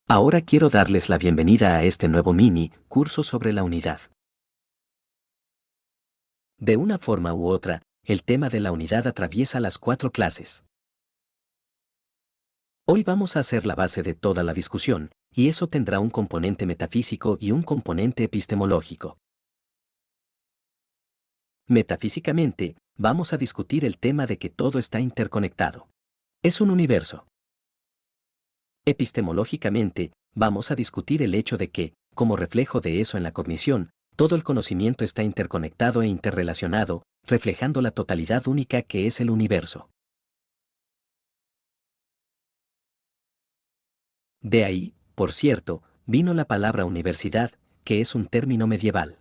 Ahora quiero darles la bienvenida a este nuevo mini curso sobre la unidad. De una forma u otra, el tema de la unidad atraviesa las 4 clases. Hoy vamos a hacer la base de toda la discusión, y eso tendrá un componente metafísico y un componente epistemológico. Metafísicamente, vamos a discutir el tema de que todo está interconectado. Es un universo. Epistemológicamente, vamos a discutir el hecho de que, como reflejo de eso en la cognición, todo el conocimiento está interconectado e interrelacionado, reflejando la totalidad única que es el universo. De ahí, por cierto, vino la palabra universidad, que es un término medieval.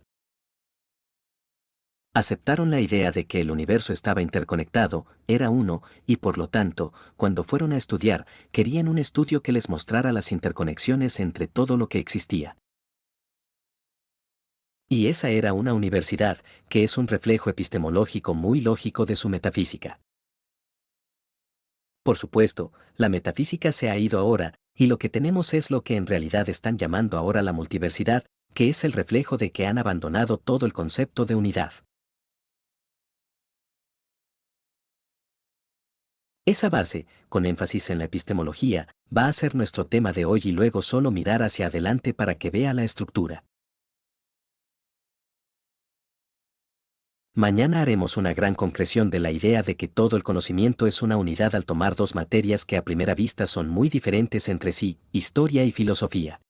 Aceptaron la idea de que el universo estaba interconectado, era uno, y por lo tanto, cuando fueron a estudiar, querían un estudio que les mostrara las interconexiones entre todo lo que existía. Y esa era una universidad, que es un reflejo epistemológico muy lógico de su metafísica. Por supuesto, la metafísica se ha ido ahora, y lo que tenemos es lo que en realidad están llamando ahora la multiversidad, que es el reflejo de que han abandonado todo el concepto de unidad. Esa base, con énfasis en la epistemología, va a ser nuestro tema de hoy y luego solo mirar hacia adelante para que vea la estructura. Mañana haremos una gran concreción de la idea de que todo el conocimiento es una unidad al tomar dos materias que a primera vista son muy diferentes entre sí, historia y filosofía.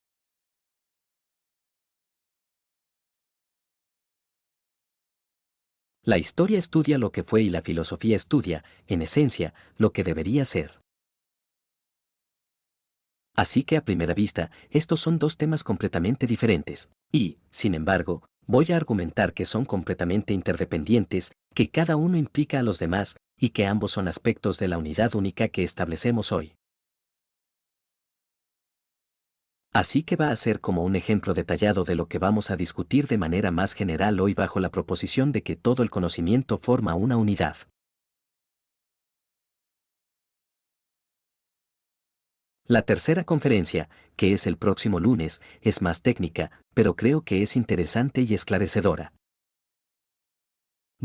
La historia estudia lo que fue y la filosofía estudia, en esencia, lo que debería ser. Así que a primera vista, estos son dos temas completamente diferentes, y, sin embargo, voy a argumentar que son completamente interdependientes, que cada uno implica a los demás, y que ambos son aspectos de la unidad única que establecemos hoy. Así que va a ser como un ejemplo detallado de lo que vamos a discutir de manera más general hoy bajo la proposición de que todo el conocimiento forma una unidad. La tercera conferencia, que es el próximo lunes, es más técnica, pero creo que es interesante y esclarecedora.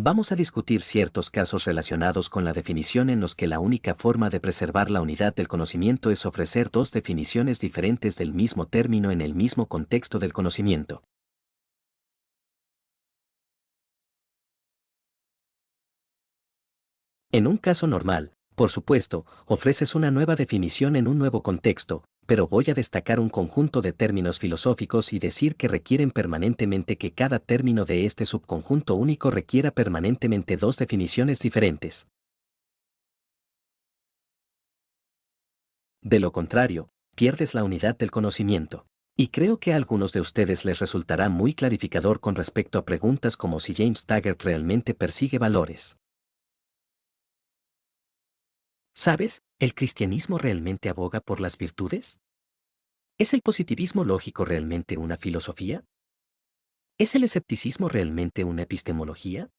Vamos a discutir ciertos casos relacionados con la definición en los que la única forma de preservar la unidad del conocimiento es ofrecer dos definiciones diferentes del mismo término en el mismo contexto del conocimiento. En un caso normal, por supuesto, ofreces una nueva definición en un nuevo contexto, pero voy a destacar un conjunto de términos filosóficos y decir que requieren permanentemente que cada término de este subconjunto único requiera permanentemente dos definiciones diferentes. De lo contrario, pierdes la unidad del conocimiento. Y creo que a algunos de ustedes les resultará muy clarificador con respecto a preguntas como si James Taggart realmente persigue valores. ¿Sabes? ¿El cristianismo realmente aboga por las virtudes? ¿Es el positivismo lógico realmente una filosofía? ¿Es el escepticismo realmente una epistemología?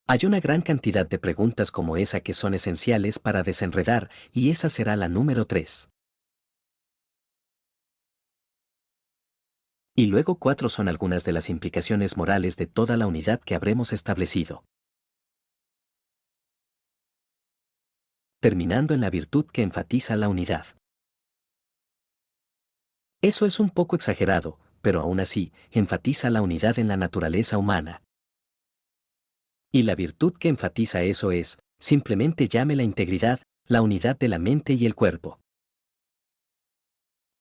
Hay una gran cantidad de preguntas como esa que son esenciales para desenredar, y esa será la número 3. Y luego 4 son algunas de las implicaciones morales de toda la unidad que habremos establecido. Terminando en la virtud que enfatiza la unidad. Eso es un poco exagerado, pero aún así, enfatiza la unidad en la naturaleza humana. Y la virtud que enfatiza eso es, simplemente llame la integridad, la unidad de la mente y el cuerpo.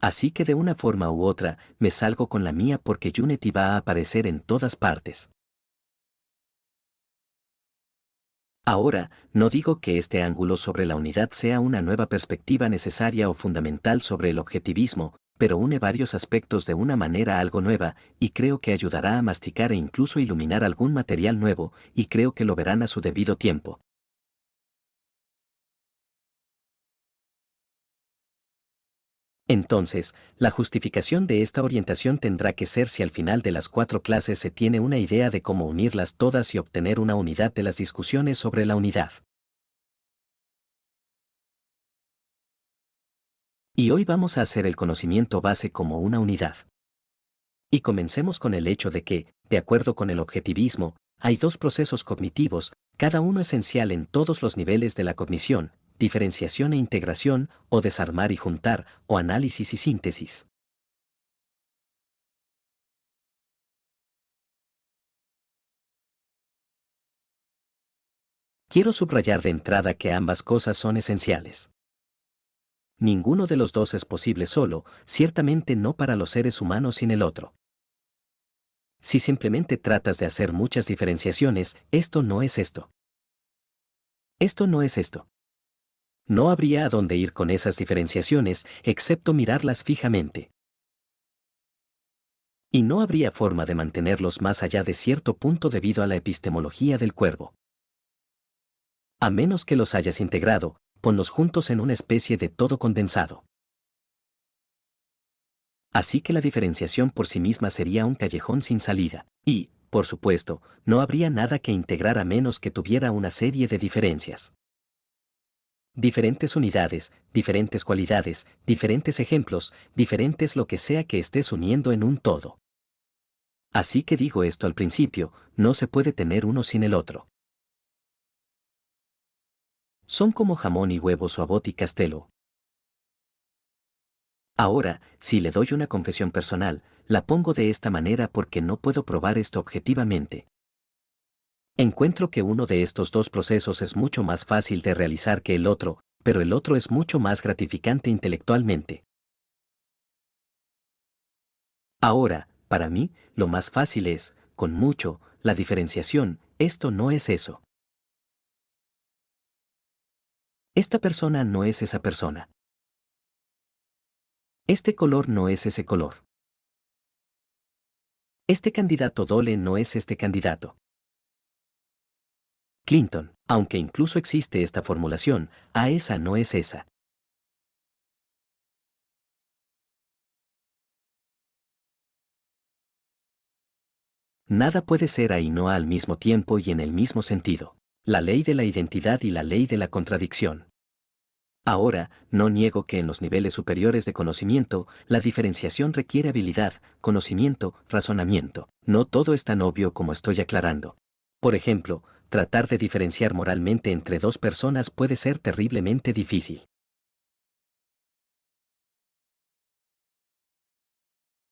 Así que de una forma u otra, me salgo con la mía porque Unity va a aparecer en todas partes. Ahora, no digo que este ángulo sobre la unidad sea una nueva perspectiva necesaria o fundamental sobre el objetivismo, pero une varios aspectos de una manera algo nueva, y creo que ayudará a masticar e incluso iluminar algún material nuevo, y creo que lo verán a su debido tiempo. Entonces, la justificación de esta orientación tendrá que ser si al final de las 4 clases se tiene una idea de cómo unirlas todas y obtener una unidad de las discusiones sobre la unidad. Y hoy vamos a hacer el conocimiento base como una unidad. Y comencemos con el hecho de que, de acuerdo con el objetivismo, hay dos procesos cognitivos, cada uno esencial en todos los niveles de la cognición: diferenciación e integración, o desarmar y juntar, o análisis y síntesis. Quiero subrayar de entrada que ambas cosas son esenciales. Ninguno de los dos es posible solo, ciertamente no para los seres humanos sin el otro. Si simplemente tratas de hacer muchas diferenciaciones, esto no es esto. Esto no es esto. No habría a dónde ir con esas diferenciaciones, excepto mirarlas fijamente. Y no habría forma de mantenerlos más allá de cierto punto debido a la epistemología del cuervo. A menos que los hayas integrado, ponlos juntos en una especie de todo condensado. Así que la diferenciación por sí misma sería un callejón sin salida, y, por supuesto, no habría nada que integrar a menos que tuviera una serie de diferencias. Diferentes unidades, diferentes cualidades, diferentes ejemplos, diferentes lo que sea que estés uniendo en un todo. Así que digo esto al principio, no se puede tener uno sin el otro. Son como jamón y huevos o Abbott y Costello. Ahora, si le doy una confesión personal, la pongo de esta manera porque no puedo probar esto objetivamente. Encuentro que uno de estos dos procesos es mucho más fácil de realizar que el otro, pero el otro es mucho más gratificante intelectualmente. Ahora, para mí, lo más fácil es, con mucho, la diferenciación. Esto no es eso. Esta persona no es esa persona. Este color no es ese color. Este candidato Dole no es este candidato. Clinton, aunque incluso existe esta formulación, a esa no es esa. Nada puede ser ahí no al mismo tiempo y en el mismo sentido. La ley de la identidad y la ley de la contradicción. Ahora, no niego que en los niveles superiores de conocimiento, la diferenciación requiere habilidad, conocimiento, razonamiento. No todo es tan obvio como estoy aclarando. Por ejemplo, tratar de diferenciar moralmente entre dos personas puede ser terriblemente difícil.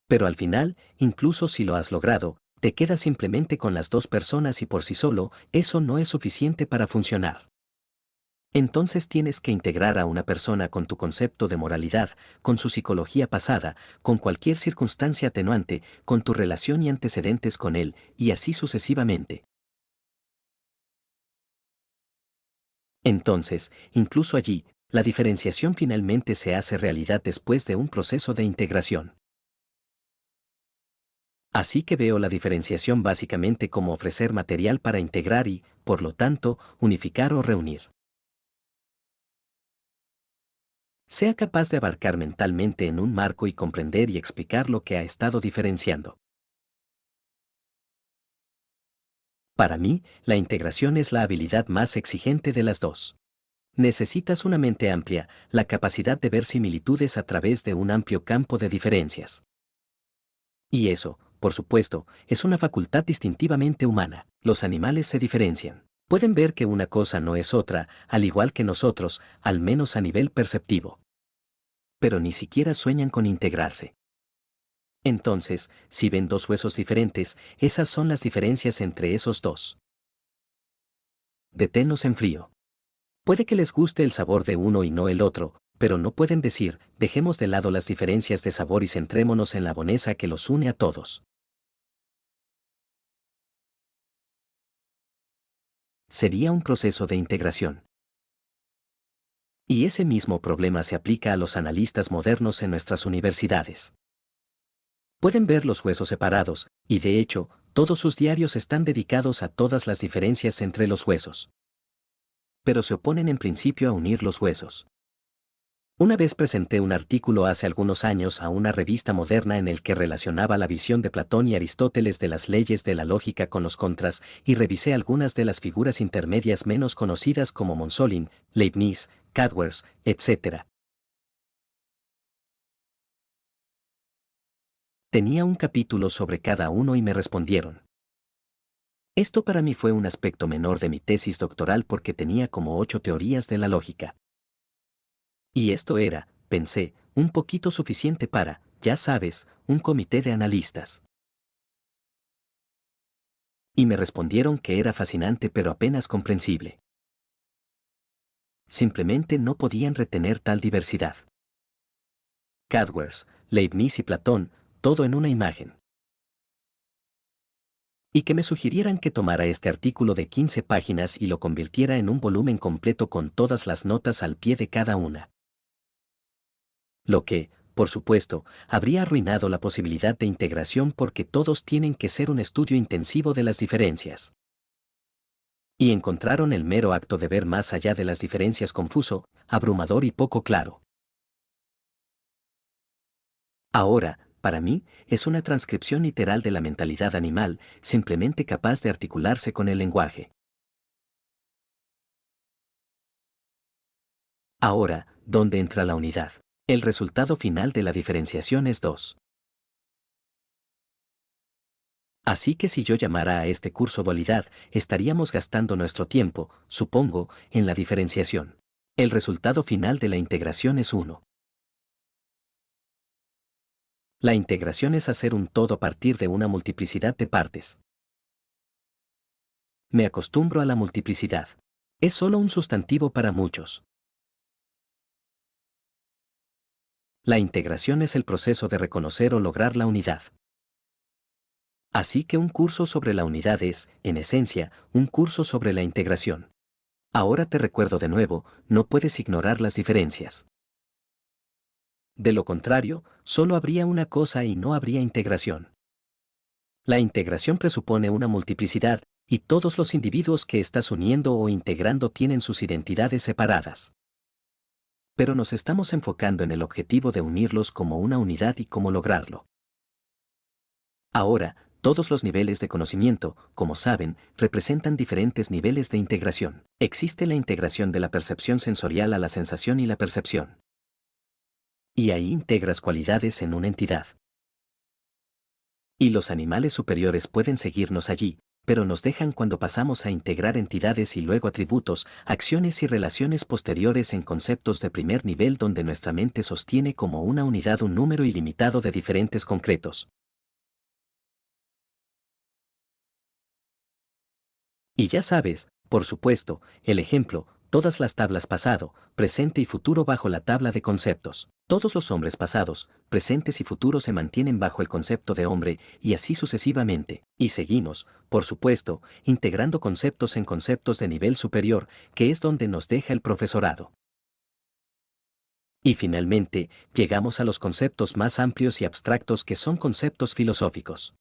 Pero al final, incluso si lo has logrado, te quedas simplemente con las dos personas y por sí solo, eso no es suficiente para funcionar. Entonces tienes que integrar a una persona con tu concepto de moralidad, con su psicología pasada, con cualquier circunstancia atenuante, con tu relación y antecedentes con él, y así sucesivamente. Entonces, incluso allí, la diferenciación finalmente se hace realidad después de un proceso de integración. Así que veo la diferenciación básicamente como ofrecer material para integrar y, por lo tanto, unificar o reunir. Sea capaz de abarcar mentalmente en un marco y comprender y explicar lo que ha estado diferenciando. Para mí, la integración es la habilidad más exigente de las dos. Necesitas una mente amplia, la capacidad de ver similitudes a través de un amplio campo de diferencias. Y eso, por supuesto, es una facultad distintivamente humana. Los animales se diferencian. Pueden ver que una cosa no es otra, al igual que nosotros, al menos a nivel perceptivo. Pero ni siquiera sueñan con integrarse. Entonces, si ven dos huesos diferentes, esas son las diferencias entre esos dos. Deténlos en frío. Puede que les guste el sabor de uno y no el otro, pero no pueden decir, dejemos de lado las diferencias de sabor y centrémonos en la boneza que los une a todos. Sería un proceso de integración. Y ese mismo problema se aplica a los analistas modernos en nuestras universidades. Pueden ver los huesos separados, y de hecho, todos sus diarios están dedicados a todas las diferencias entre los huesos. Pero se oponen en principio a unir los huesos. Una vez presenté un artículo hace algunos años a una revista moderna en el que relacionaba la visión de Platón y Aristóteles de las leyes de la lógica con los contras, y revisé algunas de las figuras intermedias menos conocidas como Monsolin, Leibniz, Cadwers, etc. Tenía un capítulo sobre cada uno y me respondieron. Esto para mí fue un aspecto menor de mi tesis doctoral porque tenía como 8 teorías de la lógica. Y esto era, pensé, un poquito suficiente para, ya sabes, un comité de analistas. Y me respondieron que era fascinante pero apenas comprensible. Simplemente no podían retener tal diversidad. Cadwers, Leibniz y Platón, todo en una imagen. Y que me sugirieran que tomara este artículo de 15 páginas y lo convirtiera en un volumen completo con todas las notas al pie de cada una. Lo que, por supuesto, habría arruinado la posibilidad de integración porque todos tienen que ser un estudio intensivo de las diferencias. Y encontraron el mero acto de ver más allá de las diferencias confuso, abrumador y poco claro. Ahora, para mí, es una transcripción literal de la mentalidad animal, simplemente capaz de articularse con el lenguaje. Ahora, ¿dónde entra la unidad? El resultado final de la diferenciación es 2. Así que si yo llamara a este curso dualidad, estaríamos gastando nuestro tiempo, supongo, en la diferenciación. El resultado final de la integración es 1. La integración es hacer un todo a partir de una multiplicidad de partes. Me acostumbro a la multiplicidad. Es solo un sustantivo para muchos. La integración es el proceso de reconocer o lograr la unidad. Así que un curso sobre la unidad es, en esencia, un curso sobre la integración. Ahora te recuerdo de nuevo, no puedes ignorar las diferencias. De lo contrario, solo habría una cosa y no habría integración. La integración presupone una multiplicidad, y todos los individuos que estás uniendo o integrando tienen sus identidades separadas. Pero nos estamos enfocando en el objetivo de unirlos como una unidad y cómo lograrlo. Ahora, todos los niveles de conocimiento, como saben, representan diferentes niveles de integración. Existe la integración de la percepción sensorial a la sensación y la percepción. Y ahí integras cualidades en una entidad. Y los animales superiores pueden seguirnos allí, pero nos dejan cuando pasamos a integrar entidades y luego atributos, acciones y relaciones posteriores en conceptos de primer nivel donde nuestra mente sostiene como una unidad un número ilimitado de diferentes concretos. Y ya sabes, por supuesto, el ejemplo, todas las tablas pasado, presente y futuro bajo la tabla de conceptos. Todos los hombres pasados, presentes y futuros se mantienen bajo el concepto de hombre, y así sucesivamente. Y seguimos, por supuesto, integrando conceptos en conceptos de nivel superior, que es donde nos deja el profesorado. Y finalmente, llegamos a los conceptos más amplios y abstractos que son conceptos filosóficos.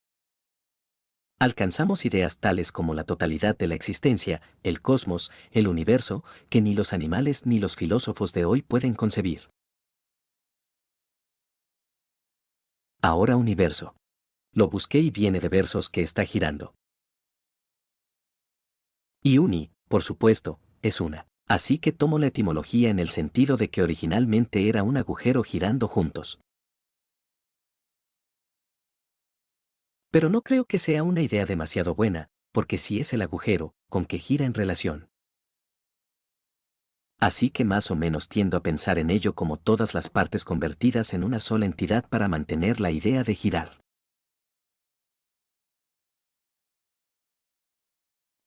Alcanzamos ideas tales como la totalidad de la existencia, el cosmos, el universo, que ni los animales ni los filósofos de hoy pueden concebir. Ahora universo. Lo busqué y viene de versos que está girando. Y uni, por supuesto, es una. Así que tomo la etimología en el sentido de que originalmente era un agujero girando juntos. Pero no creo que sea una idea demasiado buena, porque si es el agujero, con que gira en relación. Así que más o menos tiendo a pensar en ello como todas las partes convertidas en una sola entidad para mantener la idea de girar.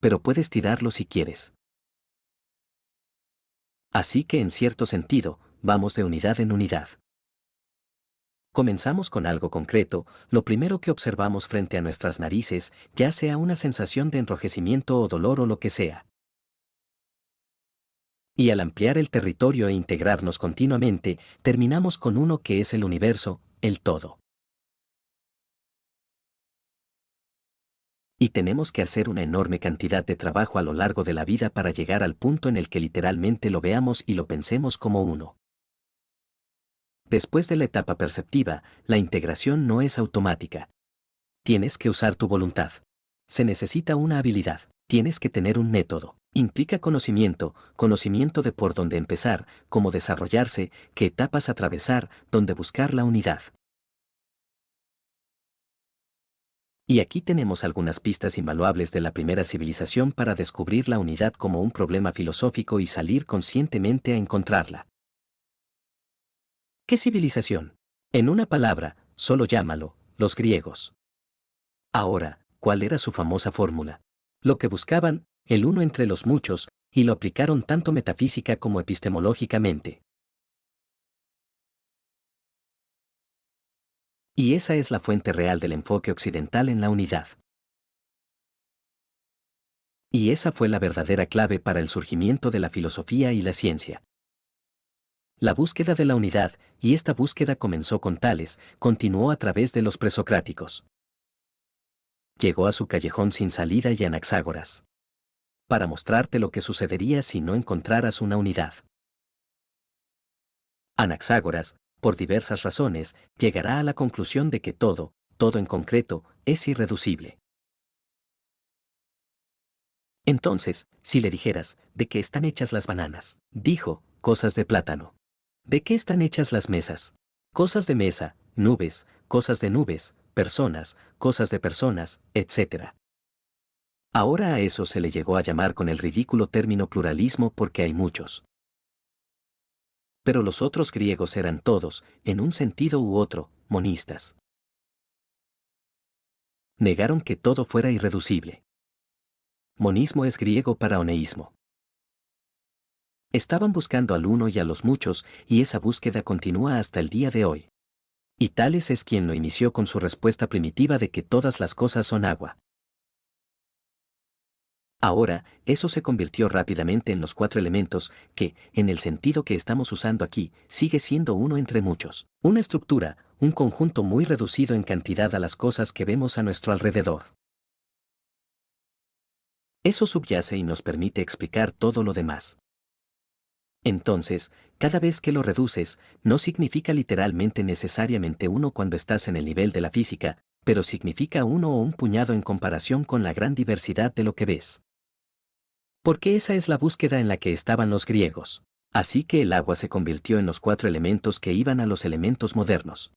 Pero puedes tirarlo si quieres. Así que en cierto sentido, vamos de unidad en unidad. Comenzamos con algo concreto, lo primero que observamos frente a nuestras narices, ya sea una sensación de enrojecimiento o dolor o lo que sea. Y al ampliar el territorio e integrarnos continuamente, terminamos con uno que es el universo, el todo. Y tenemos que hacer una enorme cantidad de trabajo a lo largo de la vida para llegar al punto en el que literalmente lo veamos y lo pensemos como uno. Después de la etapa perceptiva, la integración no es automática. Tienes que usar tu voluntad. Se necesita una habilidad. Tienes que tener un método. Implica conocimiento, conocimiento de por dónde empezar, cómo desarrollarse, qué etapas atravesar, dónde buscar la unidad. Y aquí tenemos algunas pistas invaluables de la primera civilización para descubrir la unidad como un problema filosófico y salir conscientemente a encontrarla. ¿Qué civilización? En una palabra, solo llámalo, los griegos. Ahora, ¿cuál era su famosa fórmula? Lo que buscaban, el uno entre los muchos, y lo aplicaron tanto metafísica como epistemológicamente. Y esa es la fuente real del enfoque occidental en la unidad. Y esa fue la verdadera clave para el surgimiento de la filosofía y la ciencia. La búsqueda de la unidad, y esta búsqueda comenzó con Tales, continuó a través de los presocráticos. Llegó a su callejón sin salida y Anaxágoras. Para mostrarte lo que sucedería si no encontraras una unidad. Anaxágoras, por diversas razones, llegará a la conclusión de que todo en concreto, es irreducible. Entonces, si le dijeras, ¿de qué están hechas las bananas? Dijo, cosas de plátano. ¿De qué están hechas las mesas? Cosas de mesa, nubes, cosas de nubes, personas, cosas de personas, etc. Ahora a eso se le llegó a llamar con el ridículo término pluralismo porque hay muchos. Pero los otros griegos eran todos, en un sentido u otro, monistas. Negaron que todo fuera irreducible. Monismo es griego para oneísmo. Estaban buscando al uno y a los muchos, y esa búsqueda continúa hasta el día de hoy. Y Tales es quien lo inició con su respuesta primitiva de que todas las cosas son agua. Ahora, eso se convirtió rápidamente en los cuatro elementos, que, en el sentido que estamos usando aquí, sigue siendo uno entre muchos. Una estructura, un conjunto muy reducido en cantidad a las cosas que vemos a nuestro alrededor. Eso subyace y nos permite explicar todo lo demás. Entonces, cada vez que lo reduces, no significa literalmente necesariamente uno cuando estás en el nivel de la física, pero significa uno o un puñado en comparación con la gran diversidad de lo que ves. Porque esa es la búsqueda en la que estaban los griegos. Así que el agua se convirtió en los cuatro elementos que iban a los elementos modernos.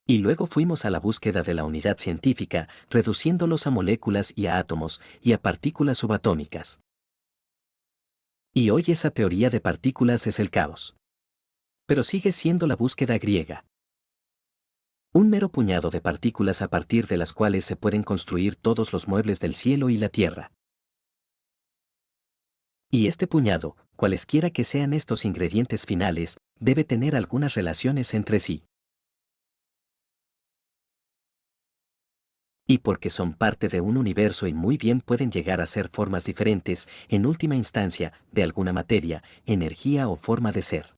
Y luego fuimos a la búsqueda de la unidad científica, reduciéndolos a moléculas y a átomos, y a partículas subatómicas. Y hoy esa teoría de partículas es el caos. Pero sigue siendo la búsqueda griega. Un mero puñado de partículas a partir de las cuales se pueden construir todos los muebles del cielo y la tierra. Y este puñado, cualesquiera que sean estos ingredientes finales, debe tener algunas relaciones entre sí. Y porque son parte de un universo y muy bien pueden llegar a ser formas diferentes, en última instancia, de alguna materia, energía o forma de ser.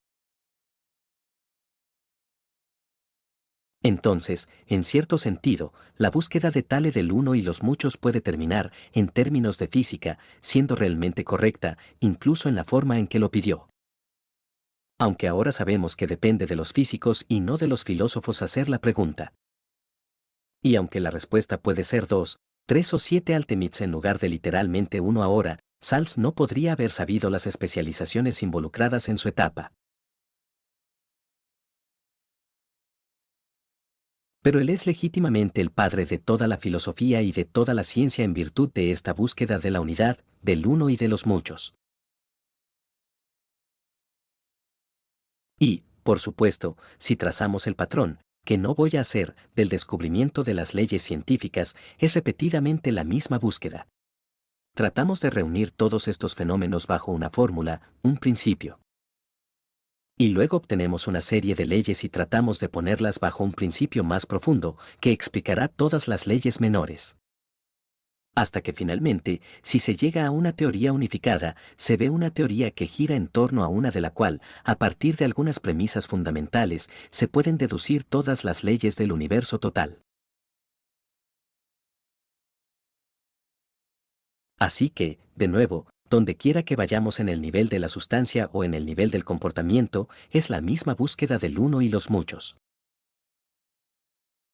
Entonces, en cierto sentido, la búsqueda de Tale del uno y los muchos puede terminar, en términos de física, siendo realmente correcta, incluso en la forma en que lo pidió. Aunque ahora sabemos que depende de los físicos y no de los filósofos hacer la pregunta. Y aunque la respuesta puede ser 2, 3 o 7 Altemits en lugar de literalmente uno ahora, Sals no podría haber sabido las especializaciones involucradas en su etapa. Pero él es legítimamente el padre de toda la filosofía y de toda la ciencia en virtud de esta búsqueda de la unidad, del uno y de los muchos. Y, por supuesto, si trazamos el patrón, que no voy a hacer, del descubrimiento de las leyes científicas, es repetidamente la misma búsqueda. Tratamos de reunir todos estos fenómenos bajo una fórmula, un principio. Y luego obtenemos una serie de leyes y tratamos de ponerlas bajo un principio más profundo, que explicará todas las leyes menores. Hasta que finalmente, si se llega a una teoría unificada, se ve una teoría que gira en torno a una de la cual, a partir de algunas premisas fundamentales, se pueden deducir todas las leyes del universo total. Así que, de nuevo, donde quiera que vayamos en el nivel de la sustancia o en el nivel del comportamiento, es la misma búsqueda del uno y los muchos.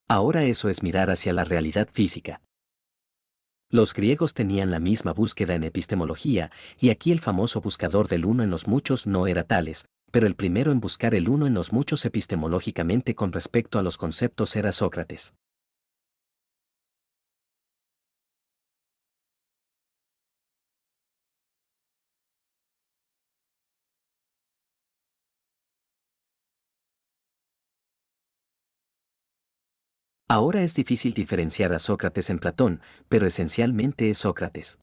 Ahora eso es mirar hacia la realidad física. Los griegos tenían la misma búsqueda en epistemología, y aquí el famoso buscador del uno en los muchos no era Tales, pero el primero en buscar el uno en los muchos epistemológicamente con respecto a los conceptos era Sócrates. Ahora es difícil diferenciar a Sócrates en Platón, pero esencialmente es Sócrates.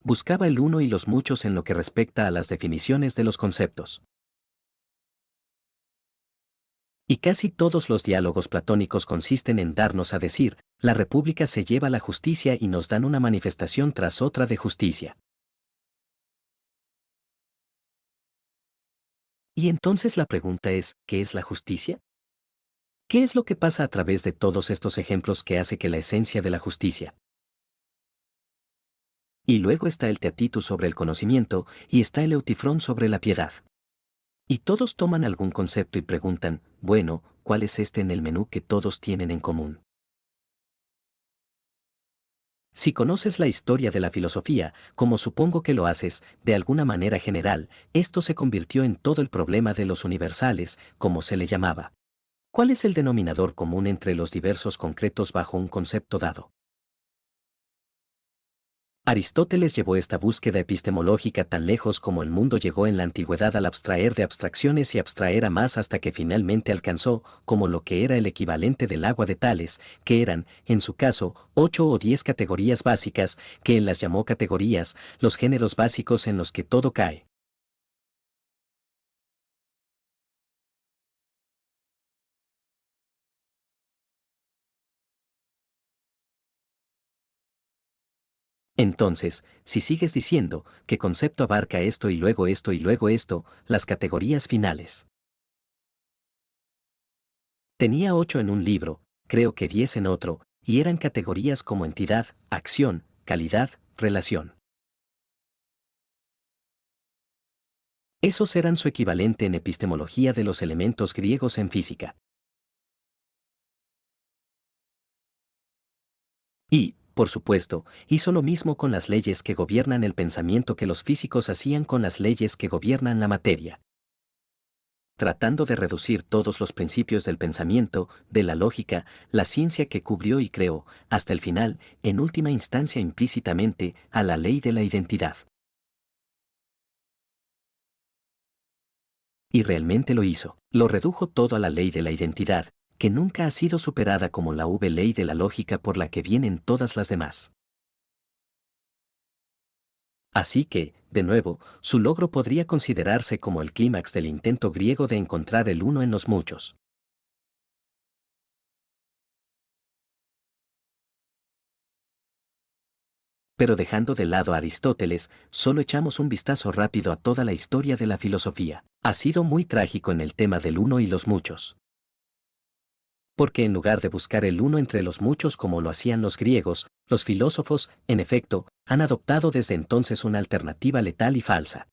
Buscaba el uno y los muchos en lo que respecta a las definiciones de los conceptos. Y casi todos los diálogos platónicos consisten en darnos a decir, la república se lleva la justicia y nos dan una manifestación tras otra de justicia. Y entonces la pregunta es, ¿qué es la justicia? ¿Qué es lo que pasa a través de todos estos ejemplos que hace que la esencia de la justicia? Y luego está el Teatitus sobre el conocimiento y está el Eutifrón sobre la piedad. Y todos toman algún concepto y preguntan, bueno, ¿cuál es este en el menú que todos tienen en común? Si conoces la historia de la filosofía, como supongo que lo haces, de alguna manera general, esto se convirtió en todo el problema de los universales, como se le llamaba. ¿Cuál es el denominador común entre los diversos concretos bajo un concepto dado? Aristóteles llevó esta búsqueda epistemológica tan lejos como el mundo llegó en la antigüedad al abstraer de abstracciones y abstraer a más hasta que finalmente alcanzó, como lo que era el equivalente del agua de Tales, que eran, en su caso, 8 o 10 categorías básicas, que él las llamó categorías, los géneros básicos en los que todo cae. Entonces, si sigues diciendo que concepto abarca esto y luego esto y luego esto, las categorías finales. Tenía 8 en un libro, creo que 10 en otro, y eran categorías como entidad, acción, calidad, relación. Esos eran su equivalente en epistemología de los elementos griegos en física. Y, por supuesto, hizo lo mismo con las leyes que gobiernan el pensamiento que los físicos hacían con las leyes que gobiernan la materia. Tratando de reducir todos los principios del pensamiento, de la lógica, la ciencia que cubrió y creó, hasta el final, en última instancia implícitamente, a la ley de la identidad. Y realmente lo hizo. Lo redujo todo a la ley de la identidad, que nunca ha sido superada como la ley de la lógica por la que vienen todas las demás. Así que, de nuevo, su logro podría considerarse como el clímax del intento griego de encontrar el uno en los muchos. Pero dejando de lado a Aristóteles, solo echamos un vistazo rápido a toda la historia de la filosofía. Ha sido muy trágico en el tema del uno y los muchos. Porque en lugar de buscar el uno entre los muchos como lo hacían los griegos, los filósofos, en efecto, han adoptado desde entonces una alternativa letal y falsa.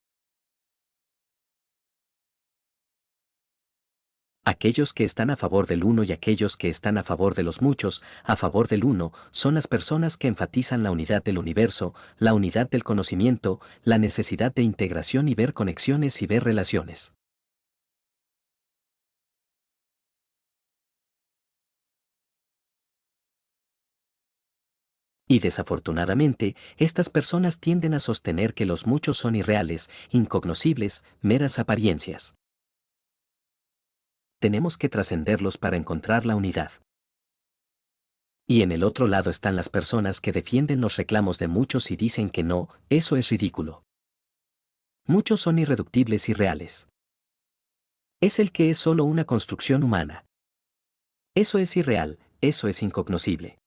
Aquellos que están a favor del uno y aquellos que están a favor de los muchos, a favor del uno, son las personas que enfatizan la unidad del universo, la unidad del conocimiento, la necesidad de integración y ver conexiones y ver relaciones. Y desafortunadamente, estas personas tienden a sostener que los muchos son irreales, incognoscibles, meras apariencias. Tenemos que trascenderlos para encontrar la unidad. Y en el otro lado están las personas que defienden los reclamos de muchos y dicen que no, eso es ridículo. Muchos son irreductibles y reales. Es el que es solo una construcción humana. Eso es irreal, eso es incognoscible.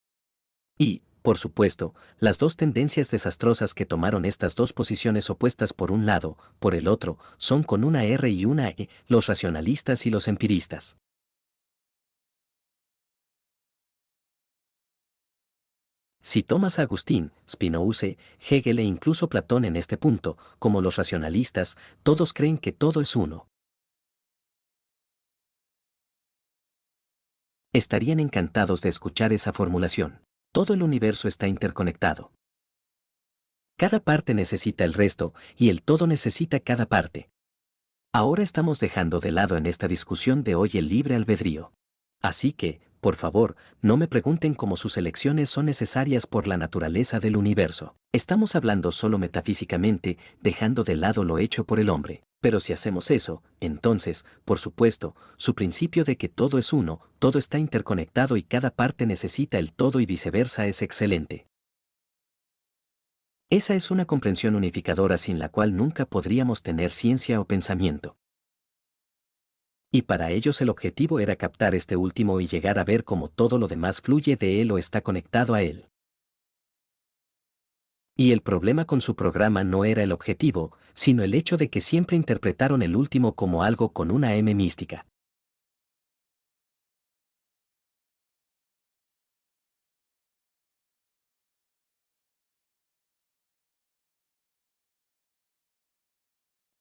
Y, por supuesto, las dos tendencias desastrosas que tomaron estas dos posiciones opuestas por un lado, por el otro, son con una R y una E, los racionalistas y los empiristas. Si tomas a Agustín, Spinoza, Hegel e incluso Platón en este punto, como los racionalistas, todos creen que todo es uno. Estarían encantados de escuchar esa formulación. Todo el universo está interconectado. Cada parte necesita el resto, y el todo necesita cada parte. Ahora estamos dejando de lado en esta discusión de hoy el libre albedrío. Así que, por favor, no me pregunten cómo sus elecciones son necesarias por la naturaleza del universo. Estamos hablando solo metafísicamente, dejando de lado lo hecho por el hombre. Pero si hacemos eso, entonces, por supuesto, su principio de que todo es uno, todo está interconectado y cada parte necesita el todo y viceversa es excelente. Esa es una comprensión unificadora sin la cual nunca podríamos tener ciencia o pensamiento. Y para ellos el objetivo era captar este último y llegar a ver cómo todo lo demás fluye de él o está conectado a él. Y el problema con su programa no era el objetivo, sino el hecho de que siempre interpretaron el último como algo con una M mística.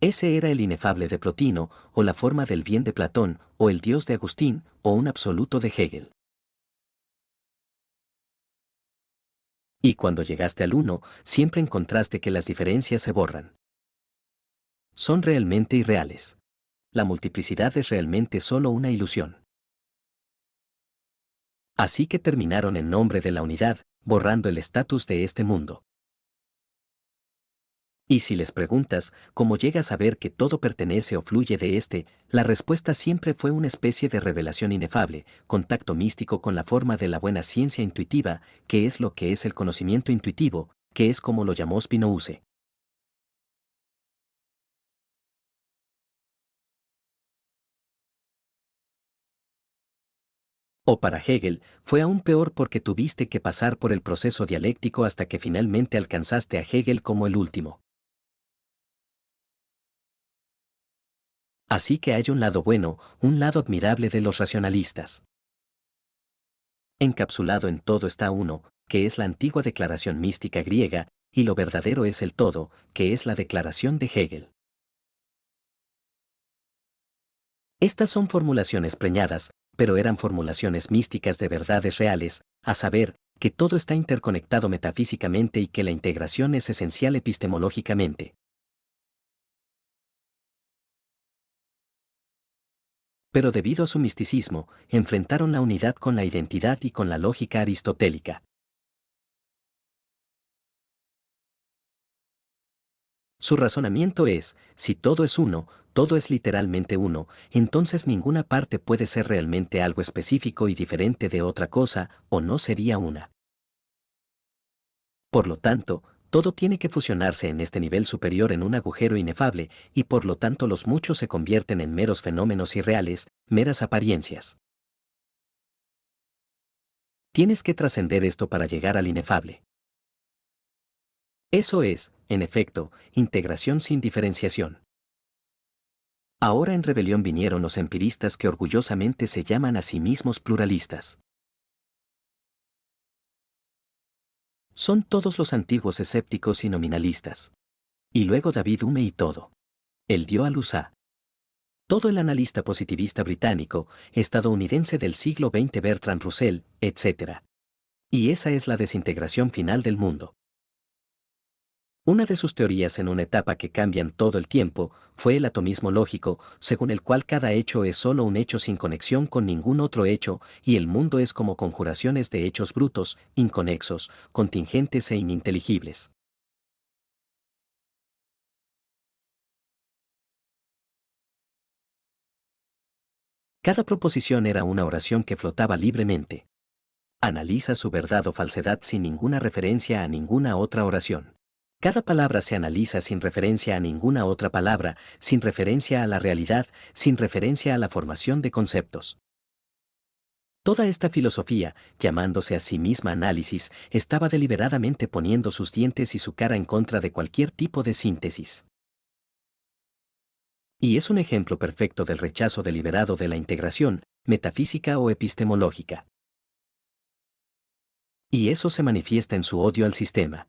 Ese era el inefable de Plotino, o la forma del bien de Platón, o el Dios de Agustín, o un absoluto de Hegel. Y cuando llegaste al uno, siempre encontraste que las diferencias se borran. Son realmente irreales. La multiplicidad es realmente solo una ilusión. Así que terminaron en nombre de la unidad, borrando el estatus de este mundo. Y si les preguntas cómo llegas a ver que todo pertenece o fluye de este, la respuesta siempre fue una especie de revelación inefable, contacto místico con la forma de la buena ciencia intuitiva, que es lo que es el conocimiento intuitivo, que es como lo llamó Spinoza. O para Hegel, fue aún peor porque tuviste que pasar por el proceso dialéctico hasta que finalmente alcanzaste a Hegel como el último. Así que hay un lado bueno, un lado admirable de los racionalistas. Encapsulado en todo está uno, que es la antigua declaración mística griega, y lo verdadero es el todo, que es la declaración de Hegel. Estas son formulaciones preñadas, pero eran formulaciones místicas de verdades reales, a saber, que todo está interconectado metafísicamente y que la integración es esencial epistemológicamente. Pero debido a su misticismo, enfrentaron la unidad con la identidad y con la lógica aristotélica. Su razonamiento es, si todo es uno, todo es literalmente uno, entonces ninguna parte puede ser realmente algo específico y diferente de otra cosa, o no sería una. Por lo tanto, todo tiene que fusionarse en este nivel superior en un agujero inefable, y por lo tanto los muchos se convierten en meros fenómenos irreales, meras apariencias. Tienes que trascender esto para llegar al inefable. Eso es, en efecto, integración sin diferenciación. Ahora en rebelión vinieron los empiristas que orgullosamente se llaman a sí mismos pluralistas. Son todos los antiguos escépticos y nominalistas. Y luego David Hume y todo. Él dio a luz a todo el analista positivista británico, estadounidense del siglo XX Bertrand Russell, etc. Y esa es la desintegración final del mundo. Una de sus teorías en una etapa que cambian todo el tiempo fue el atomismo lógico, según el cual cada hecho es solo un hecho sin conexión con ningún otro hecho, y el mundo es como conjuraciones de hechos brutos, inconexos, contingentes e ininteligibles. Cada proposición era una oración que flotaba libremente. Analiza su verdad o falsedad sin ninguna referencia a ninguna otra oración. Cada palabra se analiza sin referencia a ninguna otra palabra, sin referencia a la realidad, sin referencia a la formación de conceptos. Toda esta filosofía, llamándose a sí misma análisis, estaba deliberadamente poniendo sus dientes y su cara en contra de cualquier tipo de síntesis. Y es un ejemplo perfecto del rechazo deliberado de la integración, metafísica o epistemológica. Y eso se manifiesta en su odio al sistema.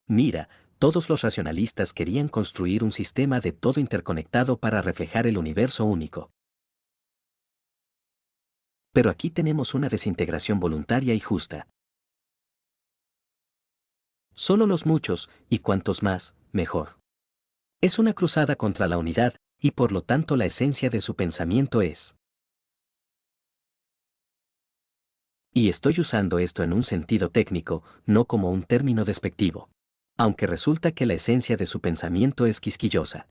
Mira, todos los racionalistas querían construir un sistema de todo interconectado para reflejar el universo único. Pero aquí tenemos una desintegración voluntaria y justa. Solo los muchos, y cuantos más, mejor. Es una cruzada contra la unidad, y por lo tanto la esencia de su pensamiento es. Y estoy usando esto en un sentido técnico, no como un término despectivo. Aunque resulta que la esencia de su pensamiento es quisquillosa.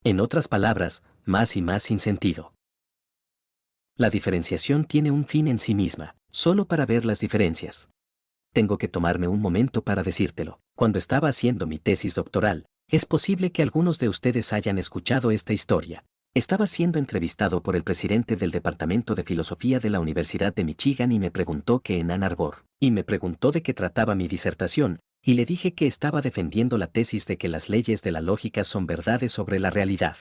En otras palabras, más y más sin sentido. La diferenciación tiene un fin en sí misma, solo para ver las diferencias. Tengo que tomarme un momento para decírtelo. Cuando estaba haciendo mi tesis doctoral, es posible que algunos de ustedes hayan escuchado esta historia. Estaba siendo entrevistado por el presidente del Departamento de Filosofía de la Universidad de Michigan y me preguntó que en Ann Arbor, y me preguntó de qué trataba mi disertación, y le dije que estaba defendiendo la tesis de que las leyes de la lógica son verdades sobre la realidad.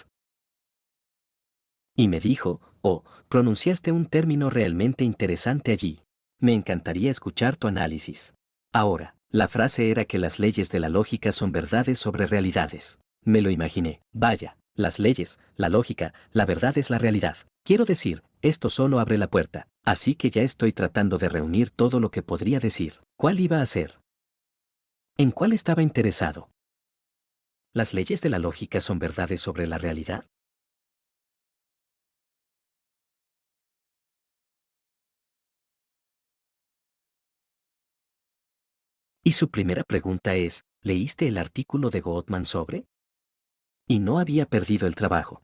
Y me dijo, oh, pronunciaste un término realmente interesante allí. Me encantaría escuchar tu análisis. Ahora, la frase era que las leyes de la lógica son verdades sobre realidades. Me lo imaginé. Vaya, las leyes, la lógica, la verdad es la realidad. Quiero decir, esto solo abre la puerta, así que ya estoy tratando de reunir todo lo que podría decir. ¿Cuál iba a ser? ¿En cuál estaba interesado? ¿Las leyes de la lógica son verdades sobre la realidad? Y su primera pregunta es, ¿leíste el artículo de Gottman sobre? Y no había perdido el trabajo.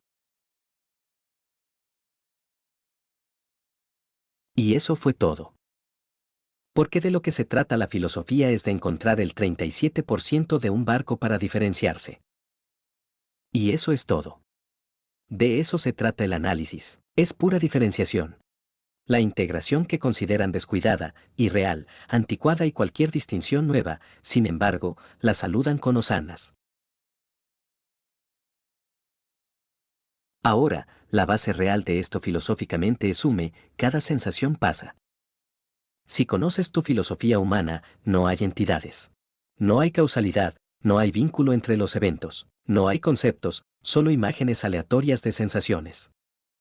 Y eso fue todo. Porque de lo que se trata la filosofía es de encontrar el 37% de un barco para diferenciarse. Y eso es todo. De eso se trata el análisis. Es pura diferenciación. La integración que consideran descuidada, irreal, anticuada y cualquier distinción nueva, sin embargo, la saludan con hosanas. Ahora, la base real de esto filosóficamente es hume, cada sensación pasa. Si conoces tu filosofía humana, no hay entidades. No hay causalidad, no hay vínculo entre los eventos, no hay conceptos, solo imágenes aleatorias de sensaciones.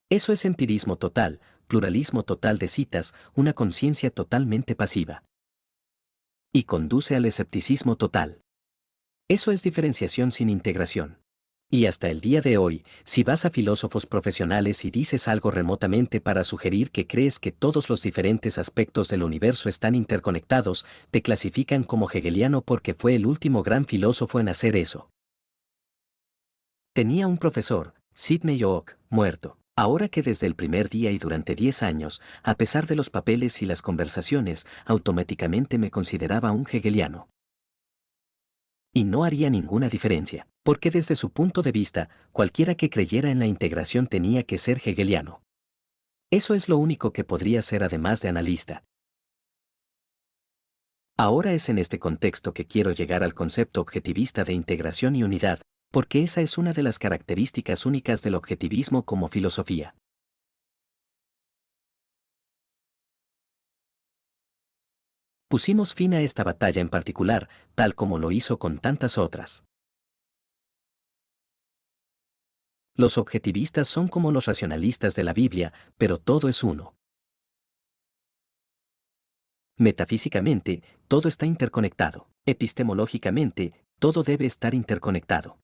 Eso es empirismo total, pluralismo total de citas, una conciencia totalmente pasiva. Y conduce al escepticismo total. Eso es diferenciación sin integración. Y hasta el día de hoy, si vas a filósofos profesionales y dices algo remotamente para sugerir que crees que todos los diferentes aspectos del universo están interconectados, te clasifican como hegeliano porque fue el último gran filósofo en hacer eso. Tenía un profesor, Sidney Oak, muerto. Ahora que desde el primer día y durante 10 años, a pesar de los papeles y las conversaciones, automáticamente me consideraba un hegeliano. Y no haría ninguna diferencia, porque desde su punto de vista, cualquiera que creyera en la integración tenía que ser hegeliano. Eso es lo único que podría ser además de analista. Ahora es en este contexto que quiero llegar al concepto objetivista de integración y unidad, porque esa es una de las características únicas del objetivismo como filosofía. Pusimos fin a esta batalla en particular, tal como lo hizo con tantas otras. Los objetivistas son como los racionalistas de la Biblia, pero todo es uno. Metafísicamente, todo está interconectado. Epistemológicamente, todo debe estar interconectado.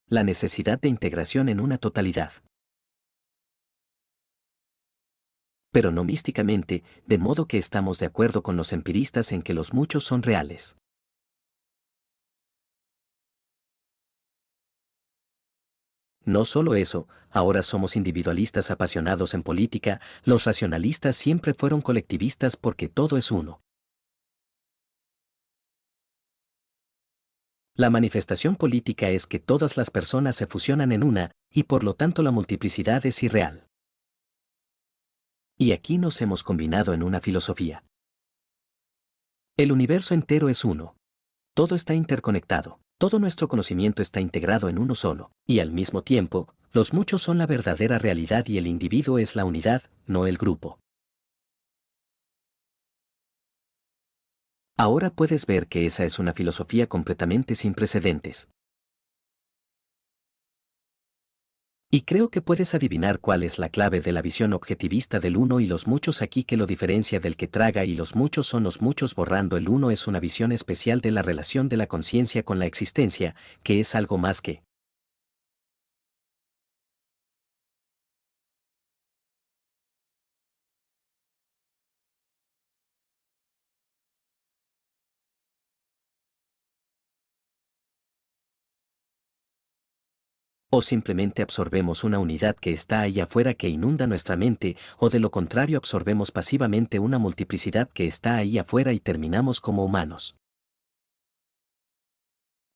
La necesidad de integración en una totalidad. Pero no místicamente, de modo que estamos de acuerdo con los empiristas en que los muchos son reales. No solo eso, ahora somos individualistas apasionados en política, los racionalistas siempre fueron colectivistas porque todo es uno. La manifestación política es que todas las personas se fusionan en una, y por lo tanto la multiplicidad es irreal. Y aquí nos hemos combinado en una filosofía. El universo entero es uno. Todo está interconectado. Todo nuestro conocimiento está integrado en uno solo, y al mismo tiempo, los muchos son la verdadera realidad y el individuo es la unidad, no el grupo. Ahora puedes ver que esa es una filosofía completamente sin precedentes. Y creo que puedes adivinar cuál es la clave de la visión objetivista del uno y los muchos aquí que lo diferencia del que traga y los muchos son los muchos borrando el uno es una visión especial de la relación de la conciencia con la existencia, que es algo más que. O simplemente absorbemos una unidad que está ahí afuera que inunda nuestra mente, o de lo contrario absorbemos pasivamente una multiplicidad que está ahí afuera y terminamos como humanos.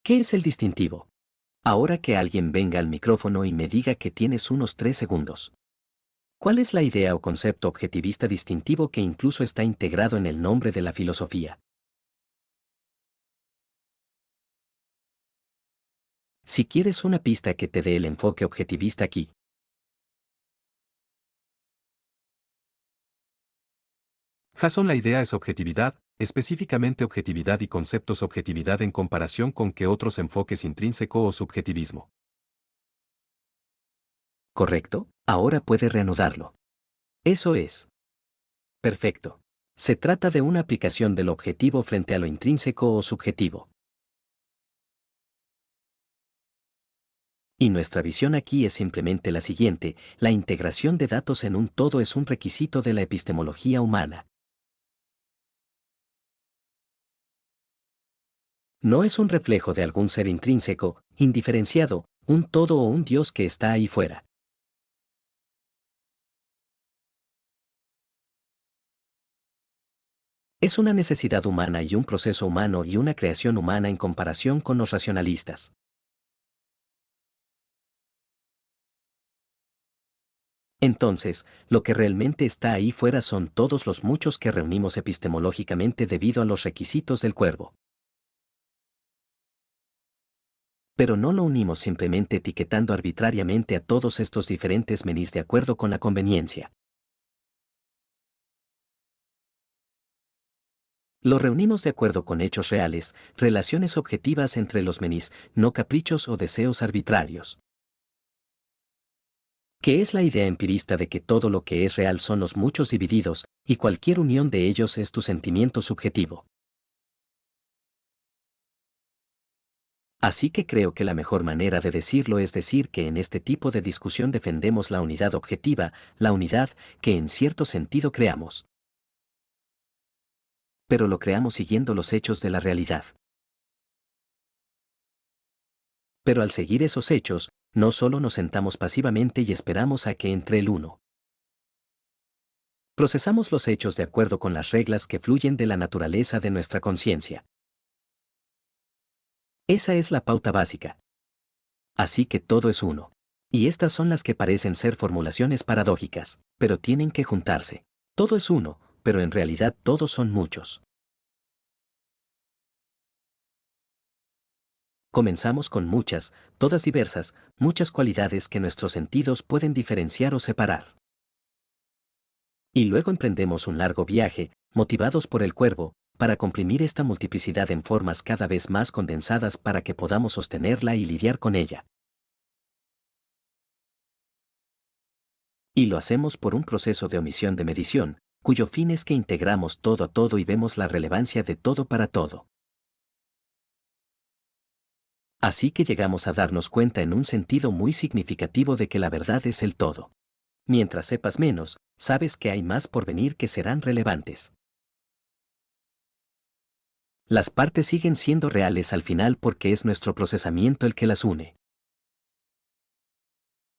¿Qué es el distintivo? Ahora que alguien venga al micrófono y me diga que tienes unos 3 segundos. ¿Cuál es la idea o concepto objetivista distintivo que incluso está integrado en el nombre de la filosofía? Si quieres una pista que te dé el enfoque objetivista aquí. Jason, la idea es objetividad, específicamente objetividad y conceptos objetividad en comparación con que otros enfoques intrínseco o subjetivismo. ¿Correcto? Ahora puede reanudarlo. Eso es. Perfecto. Se trata de una aplicación del objetivo frente a lo intrínseco o subjetivo. Y nuestra visión aquí es simplemente la siguiente: la integración de datos en un todo es un requisito de la epistemología humana. No es un reflejo de algún ser intrínseco, indiferenciado, un todo o un Dios que está ahí fuera. Es una necesidad humana y un proceso humano y una creación humana en comparación con los racionalistas. Entonces, lo que realmente está ahí fuera son todos los muchos que reunimos epistemológicamente debido a los requisitos del cuervo. Pero no lo unimos simplemente etiquetando arbitrariamente a todos estos diferentes menís de acuerdo con la conveniencia. Lo reunimos de acuerdo con hechos reales, relaciones objetivas entre los menís, no caprichos o deseos arbitrarios. ¿Qué es la idea empirista de que todo lo que es real son los muchos divididos, y cualquier unión de ellos es tu sentimiento subjetivo? Así que creo que la mejor manera de decirlo es decir que en este tipo de discusión defendemos la unidad objetiva, la unidad que en cierto sentido creamos. Pero lo creamos siguiendo los hechos de la realidad. Pero al seguir esos hechos, no solo nos sentamos pasivamente y esperamos a que entre el uno. Procesamos los hechos de acuerdo con las reglas que fluyen de la naturaleza de nuestra conciencia. Esa es la pauta básica. Así que todo es uno. Y estas son las que parecen ser formulaciones paradójicas, pero tienen que juntarse. Todo es uno, pero en realidad todos son muchos. Comenzamos con muchas, todas diversas, muchas cualidades que nuestros sentidos pueden diferenciar o separar. Y luego emprendemos un largo viaje, motivados por el cuervo, para comprimir esta multiplicidad en formas cada vez más condensadas para que podamos sostenerla y lidiar con ella. Y lo hacemos por un proceso de omisión de medición, cuyo fin es que integramos todo a todo y vemos la relevancia de todo para todo. Así que llegamos a darnos cuenta en un sentido muy significativo de que la verdad es el todo. Mientras sepas menos, sabes que hay más por venir que serán relevantes. Las partes siguen siendo reales al final porque es nuestro procesamiento el que las une.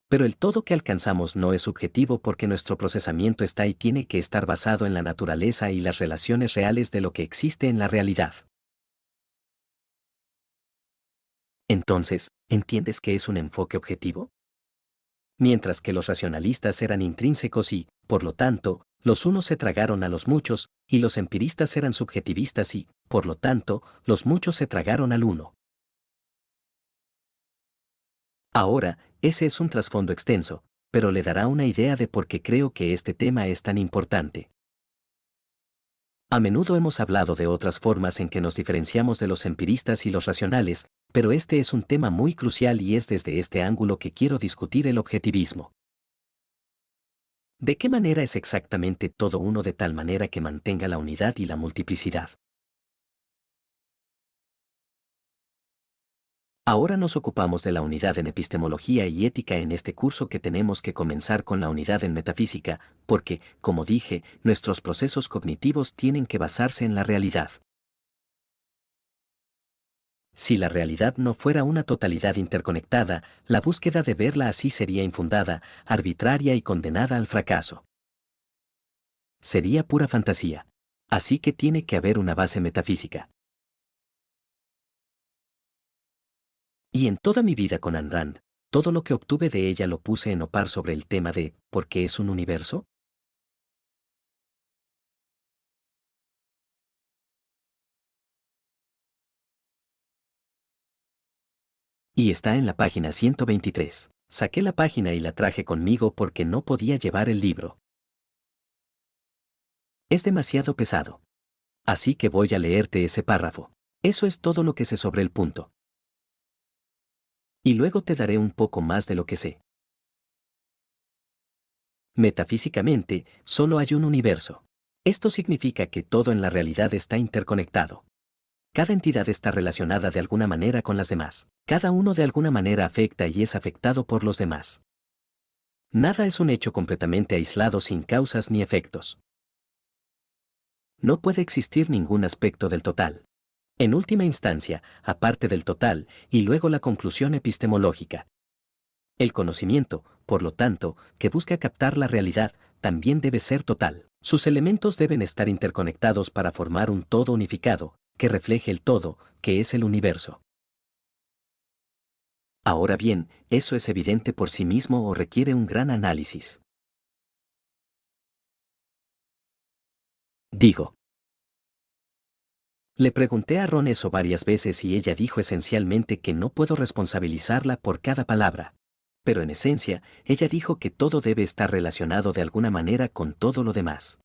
Pero el todo que alcanzamos no es subjetivo porque nuestro procesamiento está y tiene que estar basado en la naturaleza y las relaciones reales de lo que existe en la realidad. Entonces, ¿entiendes qué es un enfoque objetivo? Mientras que los racionalistas eran intrínsecos y, por lo tanto, los unos se tragaron a los muchos, y los empiristas eran subjetivistas y, por lo tanto, los muchos se tragaron al uno. Ahora, ese es un trasfondo extenso, pero le dará una idea de por qué creo que este tema es tan importante. A menudo hemos hablado de otras formas en que nos diferenciamos de los empiristas y los racionales, pero este es un tema muy crucial y es desde este ángulo que quiero discutir el objetivismo. ¿De qué manera es exactamente todo uno de tal manera que mantenga la unidad y la multiplicidad? Ahora nos ocupamos de la unidad en epistemología y ética en este curso que tenemos que comenzar con la unidad en metafísica, porque, como dije, nuestros procesos cognitivos tienen que basarse en la realidad. Si la realidad no fuera una totalidad interconectada, la búsqueda de verla así sería infundada, arbitraria y condenada al fracaso. Sería pura fantasía. Así que tiene que haber una base metafísica. Y en toda mi vida con Ayn Rand, todo lo que obtuve de ella lo puse en opar sobre el tema de ¿por qué es un universo? Y está en la página 123. Saqué la página y la traje conmigo porque no podía llevar el libro. Es demasiado pesado. Así que voy a leerte ese párrafo. Eso es todo lo que sé sobre el punto. Y luego te daré un poco más de lo que sé. Metafísicamente, solo hay un universo. Esto significa que todo en la realidad está interconectado. Cada entidad está relacionada de alguna manera con las demás. Cada uno de alguna manera afecta y es afectado por los demás. Nada es un hecho completamente aislado sin causas ni efectos. No puede existir ningún aspecto del total. En última instancia, aparte del total, y luego la conclusión epistemológica. El conocimiento, por lo tanto, que busca captar la realidad, también debe ser total. Sus elementos deben estar interconectados para formar un todo unificado, que refleje el todo, que es el universo. Ahora bien, ¿eso es evidente por sí mismo o requiere un gran análisis? Digo. Le pregunté a Ron eso varias veces y ella dijo esencialmente que no puedo responsabilizarla por cada palabra. Pero en esencia, ella dijo que todo debe estar relacionado de alguna manera con todo lo demás.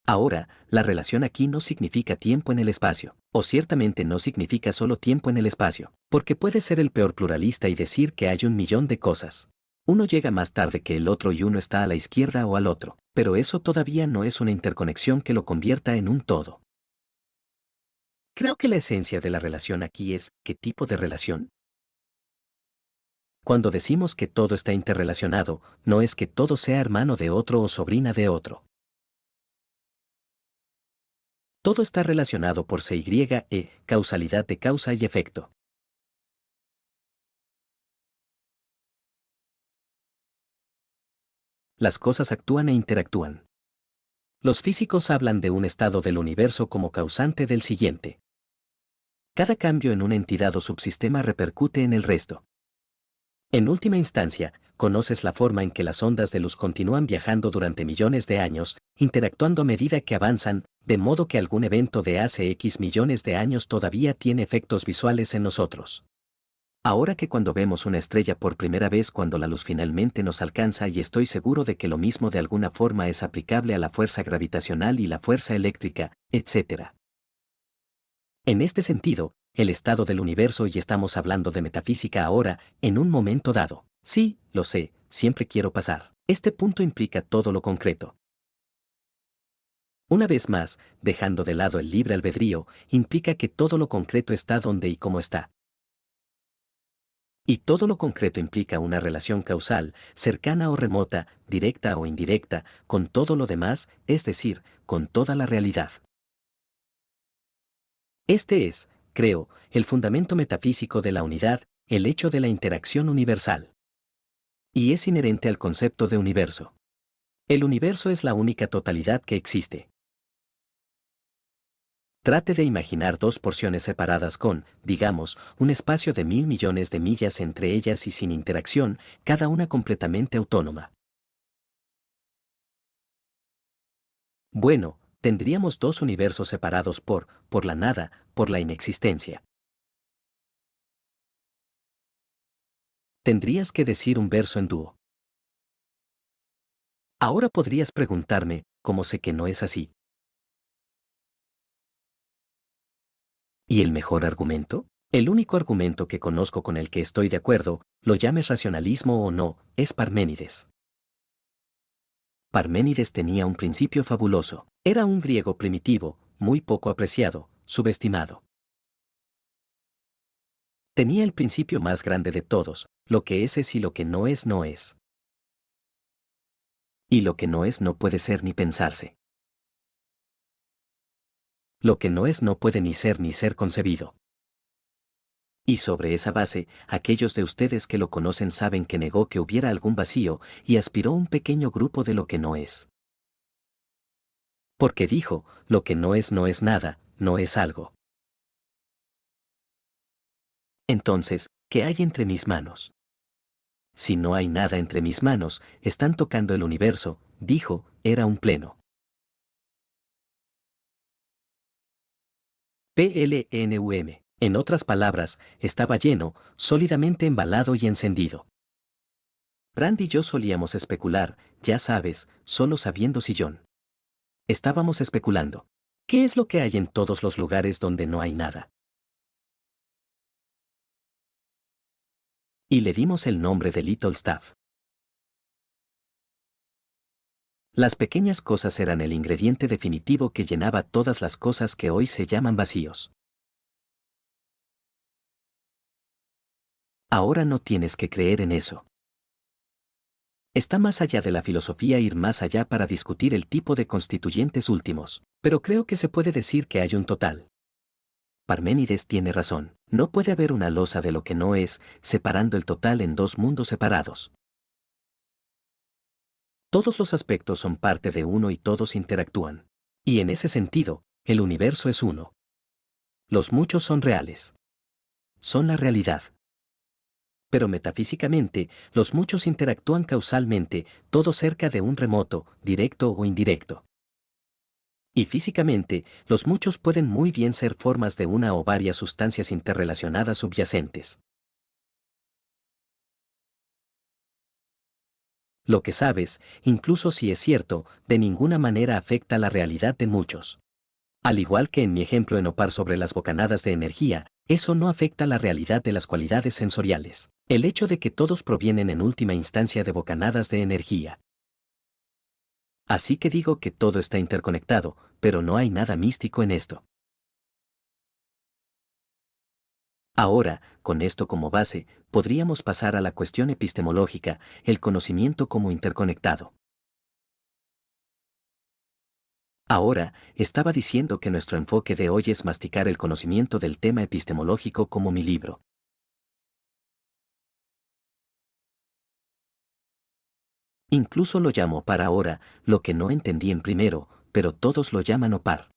Ahora, la relación aquí no significa tiempo en el espacio, o ciertamente no significa solo tiempo en el espacio, porque puede ser el peor pluralista y decir que hay un millón de cosas. Uno llega más tarde que el otro y uno está a la izquierda o al otro, pero eso todavía no es una interconexión que lo convierta en un todo. Creo que la esencia de la relación aquí es, ¿qué tipo de relación? Cuando decimos que todo está interrelacionado, no es que todo sea hermano de otro o sobrina de otro. Todo está relacionado por CYE, causalidad de causa y efecto. Las cosas actúan e interactúan. Los físicos hablan de un estado del universo como causante del siguiente. Cada cambio en una entidad o subsistema repercute en el resto. En última instancia, conoces la forma en que las ondas de luz continúan viajando durante millones de años, interactuando a medida que avanzan, de modo que algún evento de hace X millones de años todavía tiene efectos visuales en nosotros. Ahora que cuando vemos una estrella por primera vez cuando la luz finalmente nos alcanza y estoy seguro de que lo mismo de alguna forma es aplicable a la fuerza gravitacional y la fuerza eléctrica, etc. En este sentido, el estado del universo y estamos hablando de metafísica ahora, en un momento dado. Sí, lo sé, siempre quiero pasar. Este punto implica todo lo concreto. Una vez más, dejando de lado el libre albedrío, implica que todo lo concreto está donde y cómo está. Y todo lo concreto implica una relación causal, cercana o remota, directa o indirecta, con todo lo demás, es decir, con toda la realidad. Este es, creo, el fundamento metafísico de la unidad, el hecho de la interacción universal. Y es inherente al concepto de universo. El universo es la única totalidad que existe. Trate de imaginar dos porciones separadas con, digamos, un espacio de 1.000 millones de millas entre ellas y sin interacción, cada una completamente autónoma. Bueno, tendríamos dos universos separados por la nada, por la inexistencia. Tendrías que decir un verso en dúo. Ahora podrías preguntarme, ¿cómo sé que no es así? ¿Y el mejor argumento? El único argumento que conozco con el que estoy de acuerdo, lo llames racionalismo o no, es Parménides. Parménides tenía un principio fabuloso. Era un griego primitivo, muy poco apreciado, subestimado. Tenía el principio más grande de todos, lo que es y lo que no es no es. Y lo que no es no puede ser ni pensarse. Lo que no es no puede ni ser concebido. Y sobre esa base, aquellos de ustedes que lo conocen saben que negó que hubiera algún vacío y aspiró un pequeño grupo de lo que no es. Porque dijo, lo que no es nada, no es algo. Entonces, ¿qué hay entre mis manos? Si no hay nada entre mis manos, están tocando el universo, dijo, era un pleno. PLNUM. En otras palabras, estaba lleno, sólidamente embalado y encendido. Rand y yo solíamos especular, ya sabes, solo sabiendo sillón. Estábamos especulando. ¿Qué es lo que hay en todos los lugares donde no hay nada? Y le dimos el nombre de Little Stuff. Las pequeñas cosas eran el ingrediente definitivo que llenaba todas las cosas que hoy se llaman vacíos. Ahora no tienes que creer en eso. Está más allá de la filosofía ir más allá para discutir el tipo de constituyentes últimos, pero creo que se puede decir que hay un total. Parménides tiene razón, no puede haber una losa de lo que no es, separando el total en dos mundos separados. Todos los aspectos son parte de uno y todos interactúan. Y en ese sentido, el universo es uno. Los muchos son reales. Son la realidad. Pero metafísicamente, los muchos interactúan causalmente, todo cerca de un remoto, directo o indirecto. Y físicamente, los muchos pueden muy bien ser formas de una o varias sustancias interrelacionadas subyacentes. Lo que sabes, incluso si es cierto, de ninguna manera afecta la realidad de muchos. Al igual que en mi ejemplo en OPAR sobre las bocanadas de energía, eso no afecta la realidad de las cualidades sensoriales. El hecho de que todos provienen en última instancia de bocanadas de energía. Así que digo que todo está interconectado, pero no hay nada místico en esto. Ahora, con esto como base, podríamos pasar a la cuestión epistemológica, el conocimiento como interconectado. Ahora, estaba diciendo que nuestro enfoque de hoy es masticar el conocimiento del tema epistemológico como mi libro. Incluso lo llamo par ahora, lo que no entendí en primero, pero todos lo llaman OPAR.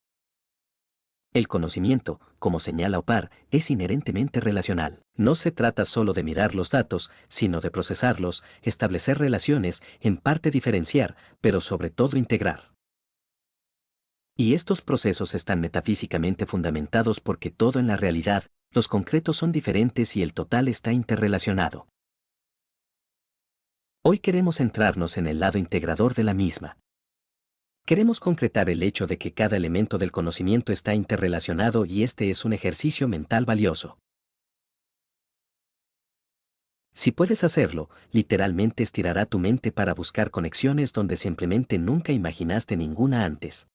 El conocimiento, como señala OPAR, es inherentemente relacional. No se trata solo de mirar los datos, sino de procesarlos, establecer relaciones, en parte diferenciar, pero sobre todo integrar. Y estos procesos están metafísicamente fundamentados porque todo en la realidad, los concretos son diferentes y el total está interrelacionado. Hoy queremos centrarnos en el lado integrador de la misma. Queremos concretar el hecho de que cada elemento del conocimiento está interrelacionado y este es un ejercicio mental valioso. Si puedes hacerlo, literalmente estirará tu mente para buscar conexiones donde simplemente nunca imaginaste ninguna antes.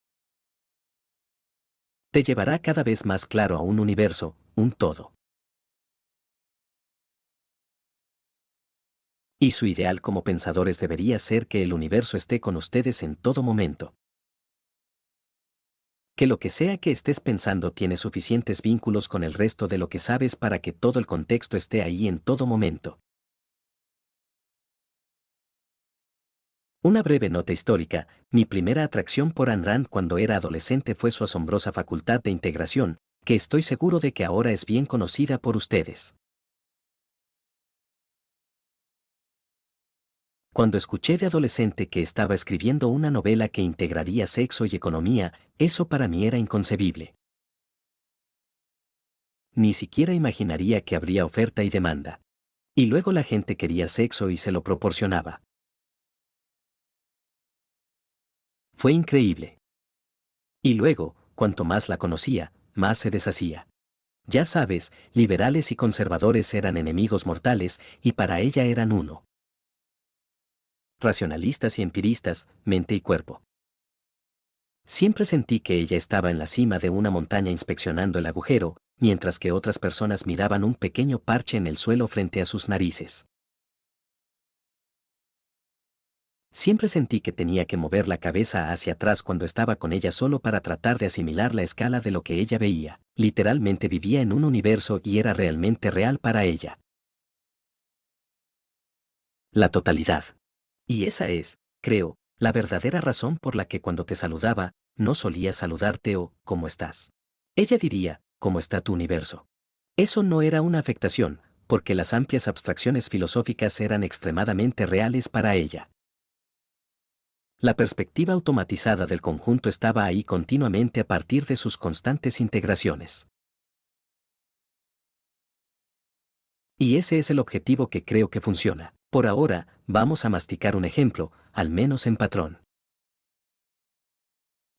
Te llevará cada vez más claro a un universo, un todo. Y su ideal como pensadores debería ser que el universo esté con ustedes en todo momento. Que lo que sea que estés pensando tiene suficientes vínculos con el resto de lo que sabes para que todo el contexto esté ahí en todo momento. Una breve nota histórica, mi primera atracción por Ayn Rand cuando era adolescente fue su asombrosa facultad de integración, que estoy seguro de que ahora es bien conocida por ustedes. Cuando escuché de adolescente que estaba escribiendo una novela que integraría sexo y economía, eso para mí era inconcebible. Ni siquiera imaginaría que habría oferta y demanda. Y luego la gente quería sexo y se lo proporcionaba. Fue increíble. Y luego, cuanto más la conocía, más se deshacía. Ya sabes, liberales y conservadores eran enemigos mortales y para ella eran uno. Racionalistas y empiristas, mente y cuerpo. Siempre sentí que ella estaba en la cima de una montaña inspeccionando el agujero, mientras que otras personas miraban un pequeño parche en el suelo frente a sus narices. Siempre sentí que tenía que mover la cabeza hacia atrás cuando estaba con ella solo para tratar de asimilar la escala de lo que ella veía. Literalmente vivía en un universo y era realmente real para ella. La totalidad. Y esa es, creo, la verdadera razón por la que cuando te saludaba, no solía saludarte o ¿cómo estás? Ella diría, ¿cómo está tu universo? Eso no era una afectación, porque las amplias abstracciones filosóficas eran extremadamente reales para ella. La perspectiva automatizada del conjunto estaba ahí continuamente a partir de sus constantes integraciones. Y ese es el objetivo que creo que funciona. Por ahora, vamos a masticar un ejemplo, al menos en patrón.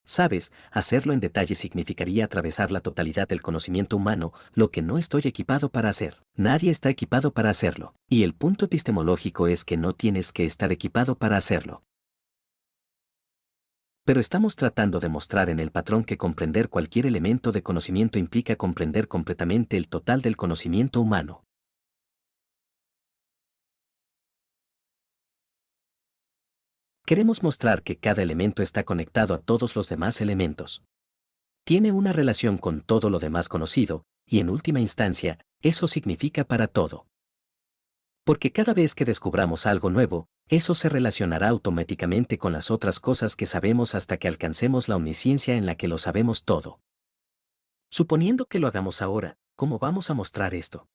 Sabes, hacerlo en detalle significaría atravesar la totalidad del conocimiento humano, lo que no estoy equipado para hacer. Nadie está equipado para hacerlo. Y el punto epistemológico es que no tienes que estar equipado para hacerlo. Pero estamos tratando de mostrar en el patrón que comprender cualquier elemento de conocimiento implica comprender completamente el total del conocimiento humano. Queremos mostrar que cada elemento está conectado a todos los demás elementos. Tiene una relación con todo lo demás conocido, y en última instancia, eso significa para todo. Porque cada vez que descubramos algo nuevo, eso se relacionará automáticamente con las otras cosas que sabemos hasta que alcancemos la omnisciencia en la que lo sabemos todo. Suponiendo que lo hagamos ahora, ¿cómo vamos a mostrar esto?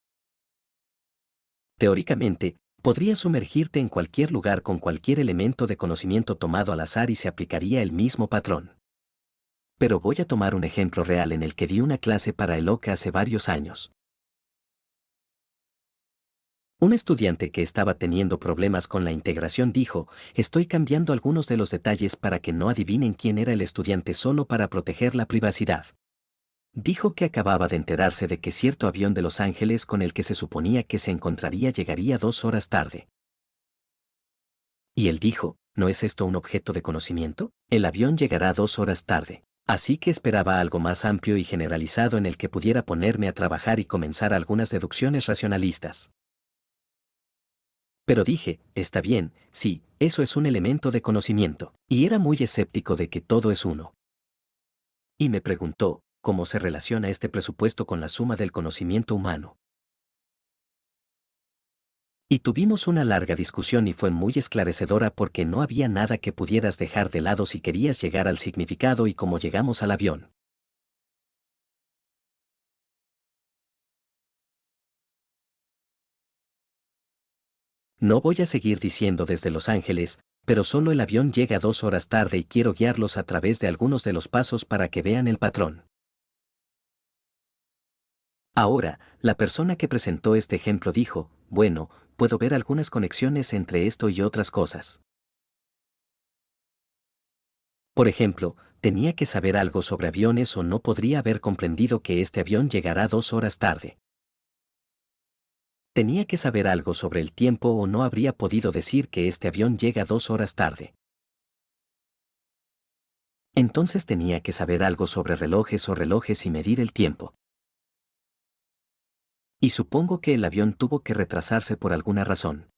Teóricamente, podrías sumergirte en cualquier lugar con cualquier elemento de conocimiento tomado al azar y se aplicaría el mismo patrón. Pero voy a tomar un ejemplo real en el que di una clase para el OCA hace varios años. Un estudiante que estaba teniendo problemas con la integración dijo, estoy cambiando algunos de los detalles para que no adivinen quién era el estudiante solo para proteger la privacidad. Dijo que acababa de enterarse de que cierto avión de Los Ángeles con el que se suponía que se encontraría llegaría 2 horas tarde. Y él dijo, ¿no es esto un objeto de conocimiento? El avión llegará 2 horas tarde. Así que esperaba algo más amplio y generalizado en el que pudiera ponerme a trabajar y comenzar algunas deducciones racionalistas. Pero dije, está bien, sí, eso es un elemento de conocimiento. Y era muy escéptico de que todo es uno. Y me preguntó, ¿cómo se relaciona este presupuesto con la suma del conocimiento humano? Y tuvimos una larga discusión y fue muy esclarecedora porque no había nada que pudieras dejar de lado si querías llegar al significado y cómo llegamos al avión. No voy a seguir diciendo desde Los Ángeles, pero solo el avión llega 2 horas tarde y quiero guiarlos a través de algunos de los pasos para que vean el patrón. Ahora, la persona que presentó este ejemplo dijo, bueno, puedo ver algunas conexiones entre esto y otras cosas. Por ejemplo, tenía que saber algo sobre aviones o no podría haber comprendido que este avión llegará 2 horas tarde. Tenía que saber algo sobre el tiempo o no habría podido decir que este avión llega 2 horas tarde. Entonces tenía que saber algo sobre relojes o relojes y medir el tiempo. Y supongo que el avión tuvo que retrasarse por alguna razón.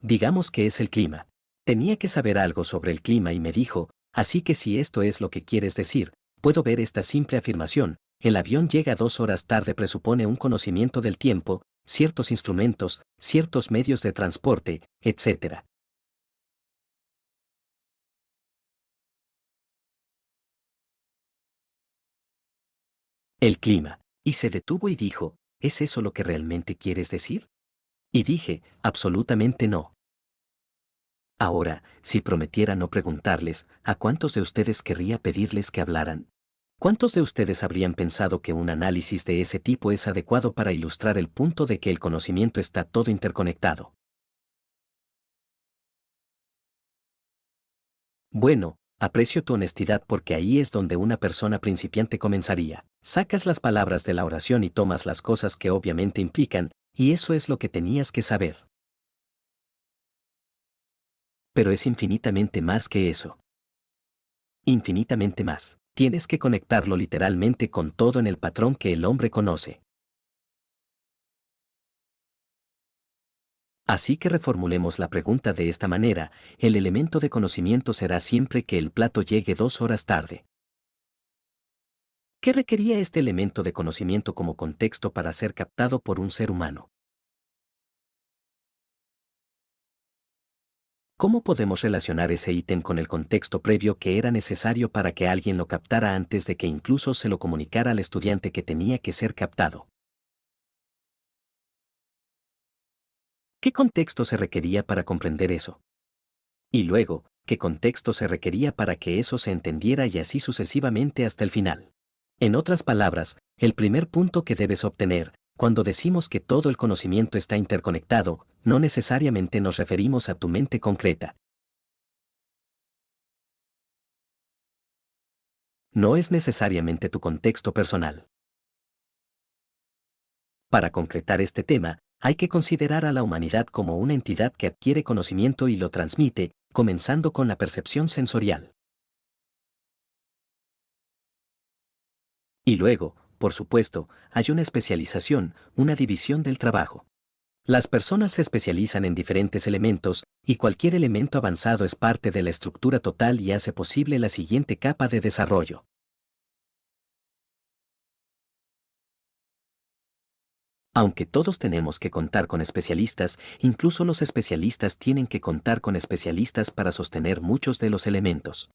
Digamos que es el clima. Tenía que saber algo sobre el clima y me dijo, así que si esto es lo que quieres decir, puedo ver esta simple afirmación, el avión llega 2 horas tarde presupone un conocimiento del tiempo, ciertos instrumentos, ciertos medios de transporte, etc. El clima. Y se detuvo y dijo, ¿es eso lo que realmente quieres decir? Y dije, absolutamente no. Ahora, si prometiera no preguntarles, ¿a cuántos de ustedes querría pedirles que hablaran? ¿Cuántos de ustedes habrían pensado que un análisis de ese tipo es adecuado para ilustrar el punto de que el conocimiento está todo interconectado? Bueno, aprecio tu honestidad porque ahí es donde una persona principiante comenzaría. Sacas las palabras de la oración y tomas las cosas que obviamente implican, y eso es lo que tenías que saber. Pero es infinitamente más que eso. Infinitamente más. Tienes que conectarlo literalmente con todo en el patrón que el hombre conoce. Así que reformulemos la pregunta de esta manera: el elemento de conocimiento será siempre que el plato llegue 2 horas tarde. ¿Qué requería este elemento de conocimiento como contexto para ser captado por un ser humano? ¿Cómo podemos relacionar ese ítem con el contexto previo que era necesario para que alguien lo captara antes de que incluso se lo comunicara al estudiante que tenía que ser captado? ¿Qué contexto se requería para comprender eso? Y luego, ¿qué contexto se requería para que eso se entendiera y así sucesivamente hasta el final? En otras palabras, el primer punto que debes obtener, cuando decimos que todo el conocimiento está interconectado, no necesariamente nos referimos a tu mente concreta. No es necesariamente tu contexto personal. Para concretar este tema, hay que considerar a la humanidad como una entidad que adquiere conocimiento y lo transmite, comenzando con la percepción sensorial. Y luego, por supuesto, hay una especialización, una división del trabajo. Las personas se especializan en diferentes elementos, y cualquier elemento avanzado es parte de la estructura total y hace posible la siguiente capa de desarrollo. Aunque todos tenemos que contar con especialistas, incluso los especialistas tienen que contar con especialistas para sostener muchos de los elementos.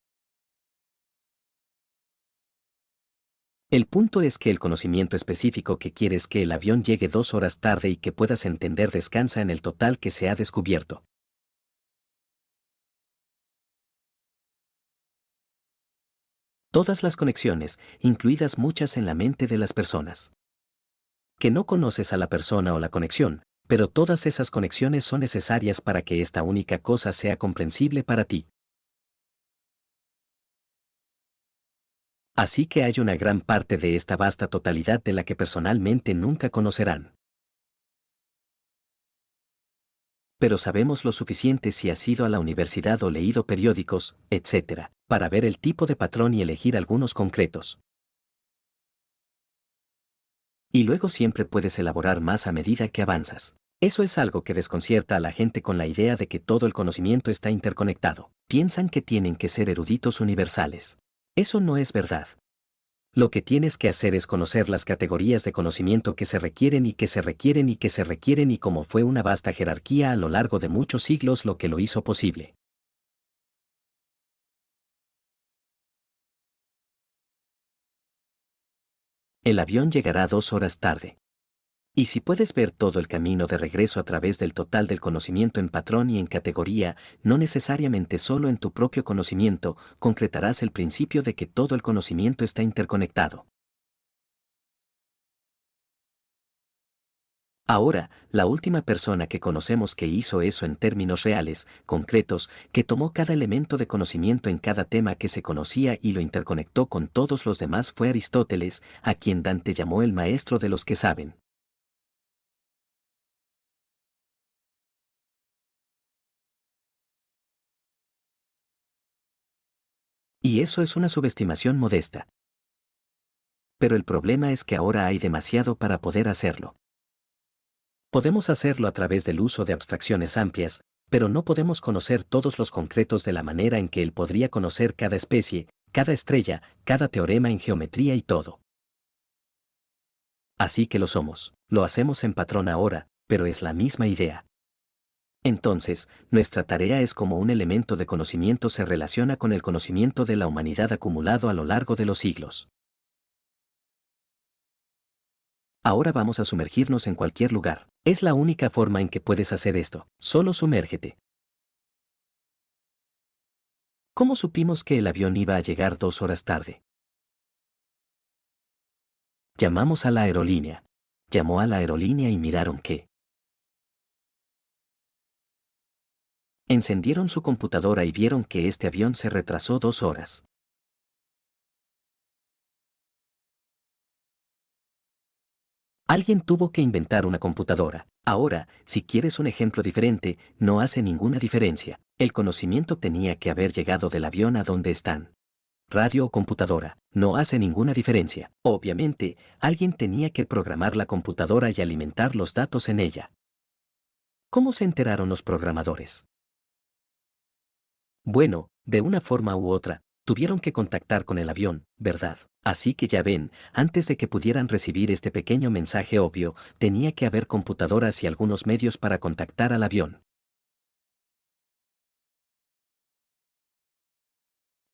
El punto es que el conocimiento específico que quieres que el avión llegue 2 horas tarde y que puedas entender descansa en el total que se ha descubierto. Todas las conexiones, incluidas muchas en la mente de las personas. Que no conoces a la persona o la conexión, pero todas esas conexiones son necesarias para que esta única cosa sea comprensible para ti. Así que hay una gran parte de esta vasta totalidad de la que personalmente nunca conocerán. Pero sabemos lo suficiente si has ido a la universidad o leído periódicos, etc., para ver el tipo de patrón y elegir algunos concretos. Y luego siempre puedes elaborar más a medida que avanzas. Eso es algo que desconcierta a la gente con la idea de que todo el conocimiento está interconectado. Piensan que tienen que ser eruditos universales. Eso no es verdad. Lo que tienes que hacer es conocer las categorías de conocimiento que se requieren y que se requieren y que se requieren y cómo fue una vasta jerarquía a lo largo de muchos siglos lo que lo hizo posible. El avión llegará 2 horas tarde. Y si puedes ver todo el camino de regreso a través del total del conocimiento en patrón y en categoría, no necesariamente solo en tu propio conocimiento, concretarás el principio de que todo el conocimiento está interconectado. Ahora, la última persona que conocemos que hizo eso en términos reales, concretos, que tomó cada elemento de conocimiento en cada tema que se conocía y lo interconectó con todos los demás fue Aristóteles, a quien Dante llamó el maestro de los que saben. Y eso es una subestimación modesta. Pero el problema es que ahora hay demasiado para poder hacerlo. Podemos hacerlo a través del uso de abstracciones amplias, pero no podemos conocer todos los concretos de la manera en que él podría conocer cada especie, cada estrella, cada teorema en geometría y todo. Así que lo somos, lo hacemos en patrón ahora, pero es la misma idea. Entonces, nuestra tarea es cómo un elemento de conocimiento se relaciona con el conocimiento de la humanidad acumulado a lo largo de los siglos. Ahora vamos a sumergirnos en cualquier lugar. Es la única forma en que puedes hacer esto. Solo sumérgete. ¿Cómo supimos que el avión iba a llegar 2 horas tarde? Llamamos a la aerolínea. Llamó a la aerolínea y miraron qué. Encendieron su computadora y vieron que este avión se retrasó 2 horas. Alguien tuvo que inventar una computadora. Ahora, si quieres un ejemplo diferente, no hace ninguna diferencia. El conocimiento tenía que haber llegado del avión a donde están. Radio o computadora, no hace ninguna diferencia. Obviamente, alguien tenía que programar la computadora y alimentar los datos en ella. ¿Cómo se enteraron los programadores? Bueno, de una forma u otra, tuvieron que contactar con el avión, ¿verdad? Así que ya ven, antes de que pudieran recibir este pequeño mensaje obvio, tenía que haber computadoras y algunos medios para contactar al avión.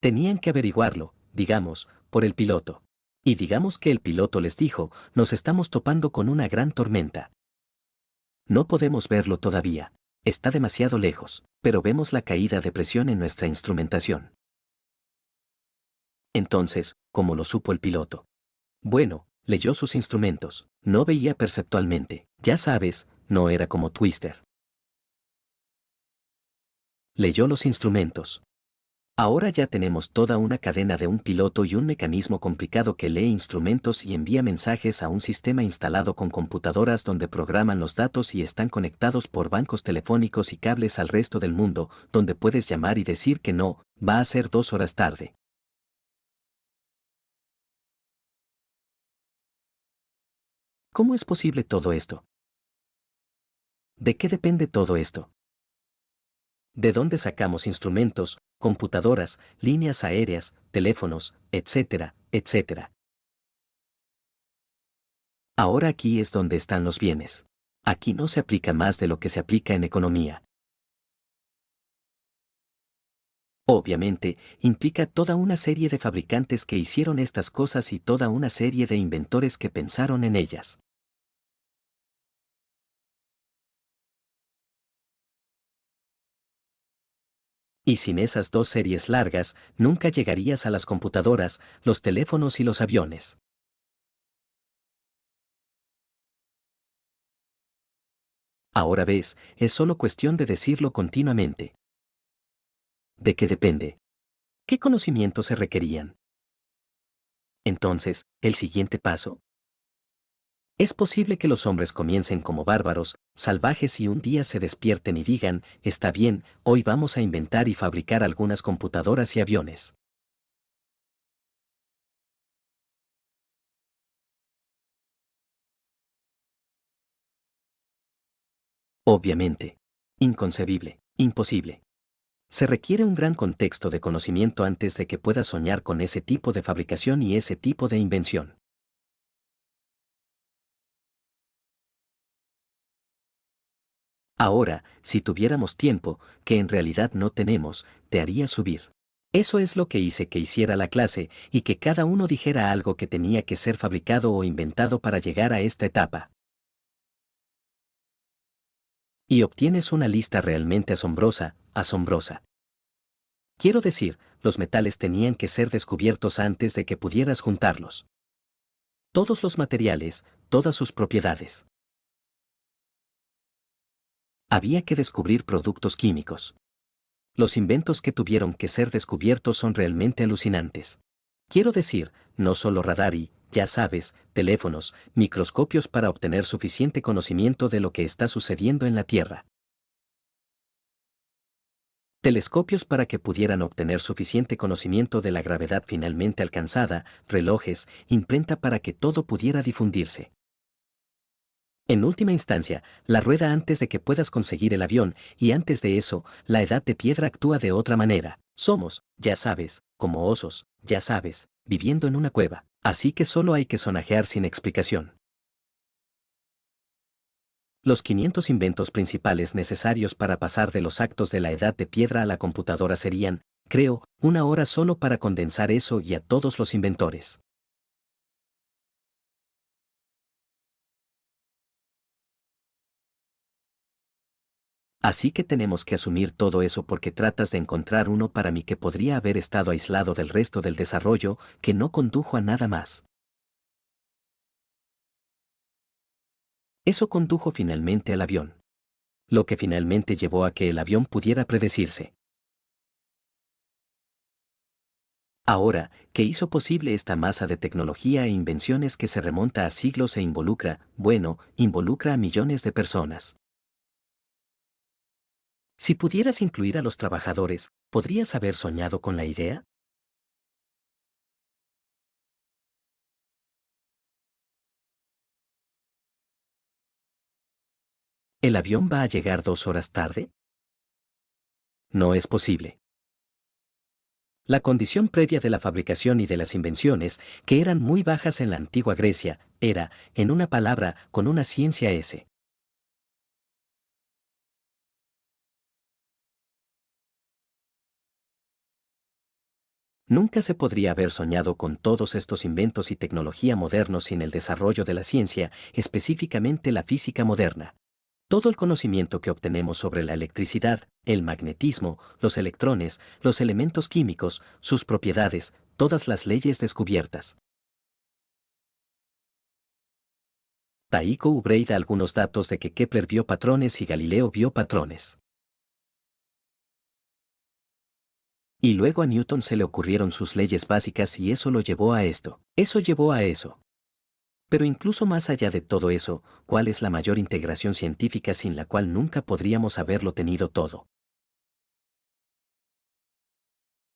Tenían que averiguarlo, digamos, por el piloto. Y digamos que el piloto les dijo, nos estamos topando con una gran tormenta. No podemos verlo todavía. Está demasiado lejos, pero vemos la caída de presión en nuestra instrumentación. Entonces, ¿cómo lo supo el piloto? Bueno, leyó sus instrumentos, no veía perceptualmente, ya sabes, no era como Twister. Leyó los instrumentos. Ahora ya tenemos toda una cadena de un piloto y un mecanismo complicado que lee instrumentos y envía mensajes a un sistema instalado con computadoras donde programan los datos y están conectados por bancos telefónicos y cables al resto del mundo, donde puedes llamar y decir que no, va a ser 2 horas tarde. ¿Cómo es posible todo esto? ¿De qué depende todo esto? ¿De dónde sacamos instrumentos, computadoras, líneas aéreas, teléfonos, etcétera, etcétera? Ahora aquí es donde están los bienes. Aquí no se aplica más de lo que se aplica en economía. Obviamente, implica toda una serie de fabricantes que hicieron estas cosas y toda una serie de inventores que pensaron en ellas. Y sin esas dos series largas, nunca llegarías a las computadoras, los teléfonos y los aviones. Ahora ves, es solo cuestión de decirlo continuamente. ¿De qué depende? ¿Qué conocimientos se requerían? Entonces, el siguiente paso. Es posible que los hombres comiencen como bárbaros, salvajes y un día se despierten y digan, está bien, hoy vamos a inventar y fabricar algunas computadoras y aviones. Obviamente. Inconcebible, imposible. Se requiere un gran contexto de conocimiento antes de que puedas soñar con ese tipo de fabricación y ese tipo de invención. Ahora, si tuviéramos tiempo, que en realidad no tenemos, te haría subir. Eso es lo que hice que hiciera la clase y que cada uno dijera algo que tenía que ser fabricado o inventado para llegar a esta etapa. Y obtienes una lista realmente asombrosa, asombrosa. Quiero decir, los metales tenían que ser descubiertos antes de que pudieras juntarlos. Todos los materiales, todas sus propiedades. Había que descubrir productos químicos. Los inventos que tuvieron que ser descubiertos son realmente alucinantes. Quiero decir, no solo radar y, ya sabes, teléfonos, microscopios para obtener suficiente conocimiento de lo que está sucediendo en la Tierra. Telescopios para que pudieran obtener suficiente conocimiento de la gravedad finalmente alcanzada, relojes, imprenta para que todo pudiera difundirse. En última instancia, la rueda antes de que puedas conseguir el avión, y antes de eso, la edad de piedra actúa de otra manera. Somos, ya sabes, como osos, ya sabes, viviendo en una cueva. Así que solo hay que sonajear sin explicación. Los 500 inventos principales necesarios para pasar de los actos de la edad de piedra a la computadora serían, creo, 1 hora solo para condensar eso y a todos los inventores. Así que tenemos que asumir todo eso porque tratas de encontrar uno para mí que podría haber estado aislado del resto del desarrollo, que no condujo a nada más. Eso condujo finalmente al avión. Lo que finalmente llevó a que el avión pudiera predecirse. Ahora, ¿qué hizo posible esta masa de tecnología e invenciones que se remonta a siglos e involucra, bueno, involucra a millones de personas? Si pudieras incluir a los trabajadores, ¿podrías haber soñado con la idea? ¿El avión va a llegar 2 horas tarde? No es posible. La condición previa de la fabricación y de las invenciones, que eran muy bajas en la antigua Grecia, era, en una palabra, con una ciencia S. Nunca se podría haber soñado con todos estos inventos y tecnología modernos sin el desarrollo de la ciencia, específicamente la física moderna. Todo el conocimiento que obtenemos sobre la electricidad, el magnetismo, los electrones, los elementos químicos, sus propiedades, todas las leyes descubiertas. Tycho Brahe da algunos datos de que Kepler vio patrones y Galileo vio patrones. Y luego a Newton se le ocurrieron sus leyes básicas y eso lo llevó a esto. Eso llevó a eso. Pero incluso más allá de todo eso, ¿cuál es la mayor integración científica sin la cual nunca podríamos haberlo tenido todo?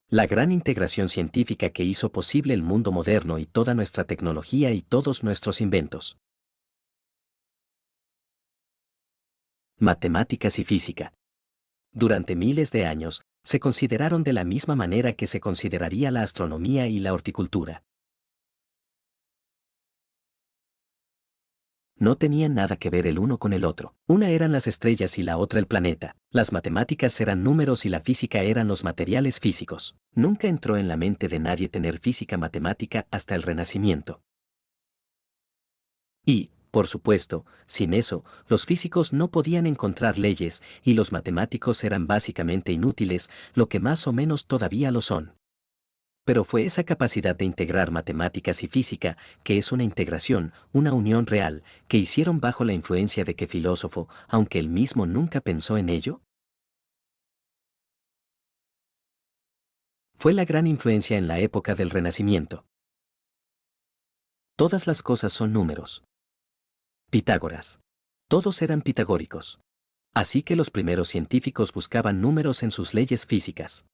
La gran integración científica que hizo posible el mundo moderno y toda nuestra tecnología y todos nuestros inventos. Matemáticas y física. Durante miles de años, se consideraron de la misma manera que se consideraría la astronomía y la horticultura. No tenían nada que ver el uno con el otro. Una eran las estrellas y la otra el planeta. Las matemáticas eran números y la física eran los materiales físicos. Nunca entró en la mente de nadie tener física matemática hasta el Renacimiento. Y, por supuesto, sin eso, los físicos no podían encontrar leyes y los matemáticos eran básicamente inútiles, lo que más o menos todavía lo son. Pero fue esa capacidad de integrar matemáticas y física, que es una integración, una unión real, que hicieron bajo la influencia de qué filósofo, aunque él mismo nunca pensó en ello. Fue la gran influencia en la época del Renacimiento. Todas las cosas son números. Pitágoras. Todos eran pitagóricos. Así que los primeros científicos buscaban números en sus leyes físicas.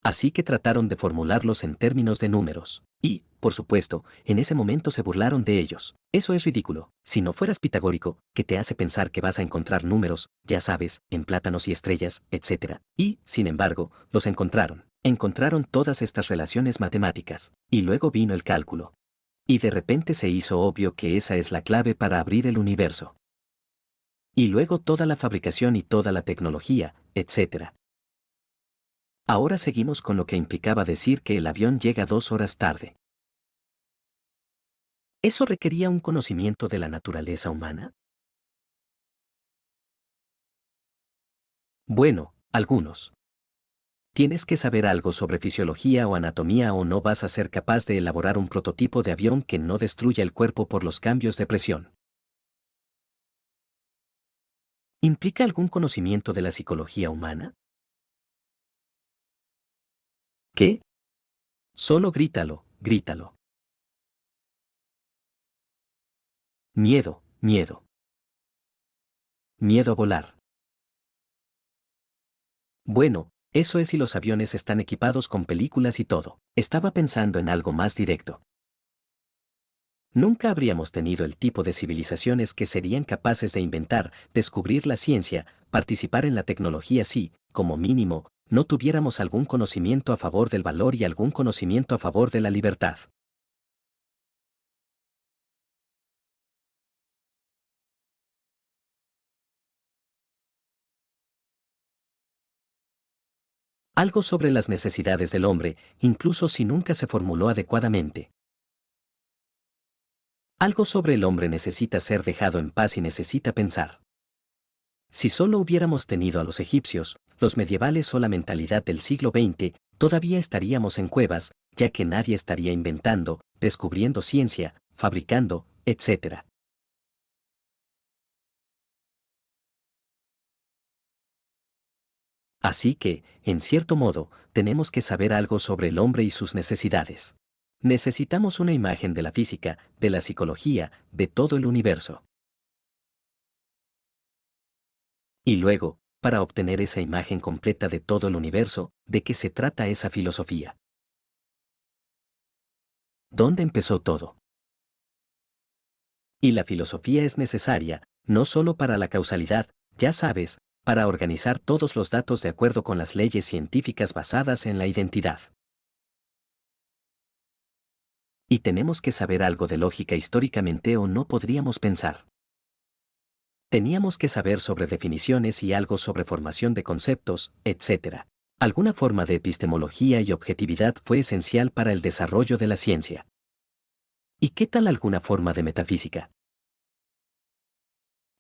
Así que trataron de formularlos en términos de números. Y, por supuesto, en ese momento se burlaron de ellos. Eso es ridículo. Si no fueras pitagórico, ¿qué te hace pensar que vas a encontrar números, ya sabes, en plátanos y estrellas, etc.? Y, sin embargo, los encontraron. Encontraron todas estas relaciones matemáticas. Y luego vino el cálculo. Y de repente se hizo obvio que esa es la clave para abrir el universo. Y luego toda la fabricación y toda la tecnología, etc. Ahora seguimos con lo que implicaba decir que el avión llega 2 horas tarde. ¿Eso requería un conocimiento de la naturaleza humana? Bueno, algunos. Tienes que saber algo sobre fisiología o anatomía o no vas a ser capaz de elaborar un prototipo de avión que no destruya el cuerpo por los cambios de presión. ¿Implica algún conocimiento de la psicología humana? ¿Qué? Solo grítalo, grítalo. Miedo, miedo. Miedo a volar. Bueno, eso es si los aviones están equipados con películas y todo. Estaba pensando en algo más directo. Nunca habríamos tenido el tipo de civilizaciones que serían capaces de inventar, descubrir la ciencia, participar en la tecnología si, como mínimo, no tuviéramos algún conocimiento a favor del valor y algún conocimiento a favor de la libertad. Algo sobre las necesidades del hombre, incluso si nunca se formuló adecuadamente. Algo sobre el hombre necesita ser dejado en paz y necesita pensar. Si solo hubiéramos tenido a los egipcios, los medievales o la mentalidad del siglo XX, todavía estaríamos en cuevas, ya que nadie estaría inventando, descubriendo ciencia, fabricando, etc. Así que, en cierto modo, tenemos que saber algo sobre el hombre y sus necesidades. Necesitamos una imagen de la física, de la psicología, de todo el universo. Y luego, para obtener esa imagen completa de todo el universo, ¿de qué se trata esa filosofía? ¿Dónde empezó todo? Y la filosofía es necesaria, No solo para la causalidad, ya sabes, para organizar todos los datos de acuerdo con las leyes científicas basadas en la identidad. Y tenemos que saber algo de lógica históricamente o no podríamos pensar. Teníamos que saber sobre definiciones y algo sobre formación de conceptos, etc. Alguna forma de epistemología y objetividad fue esencial para el desarrollo de la ciencia. ¿Y qué tal alguna forma de metafísica?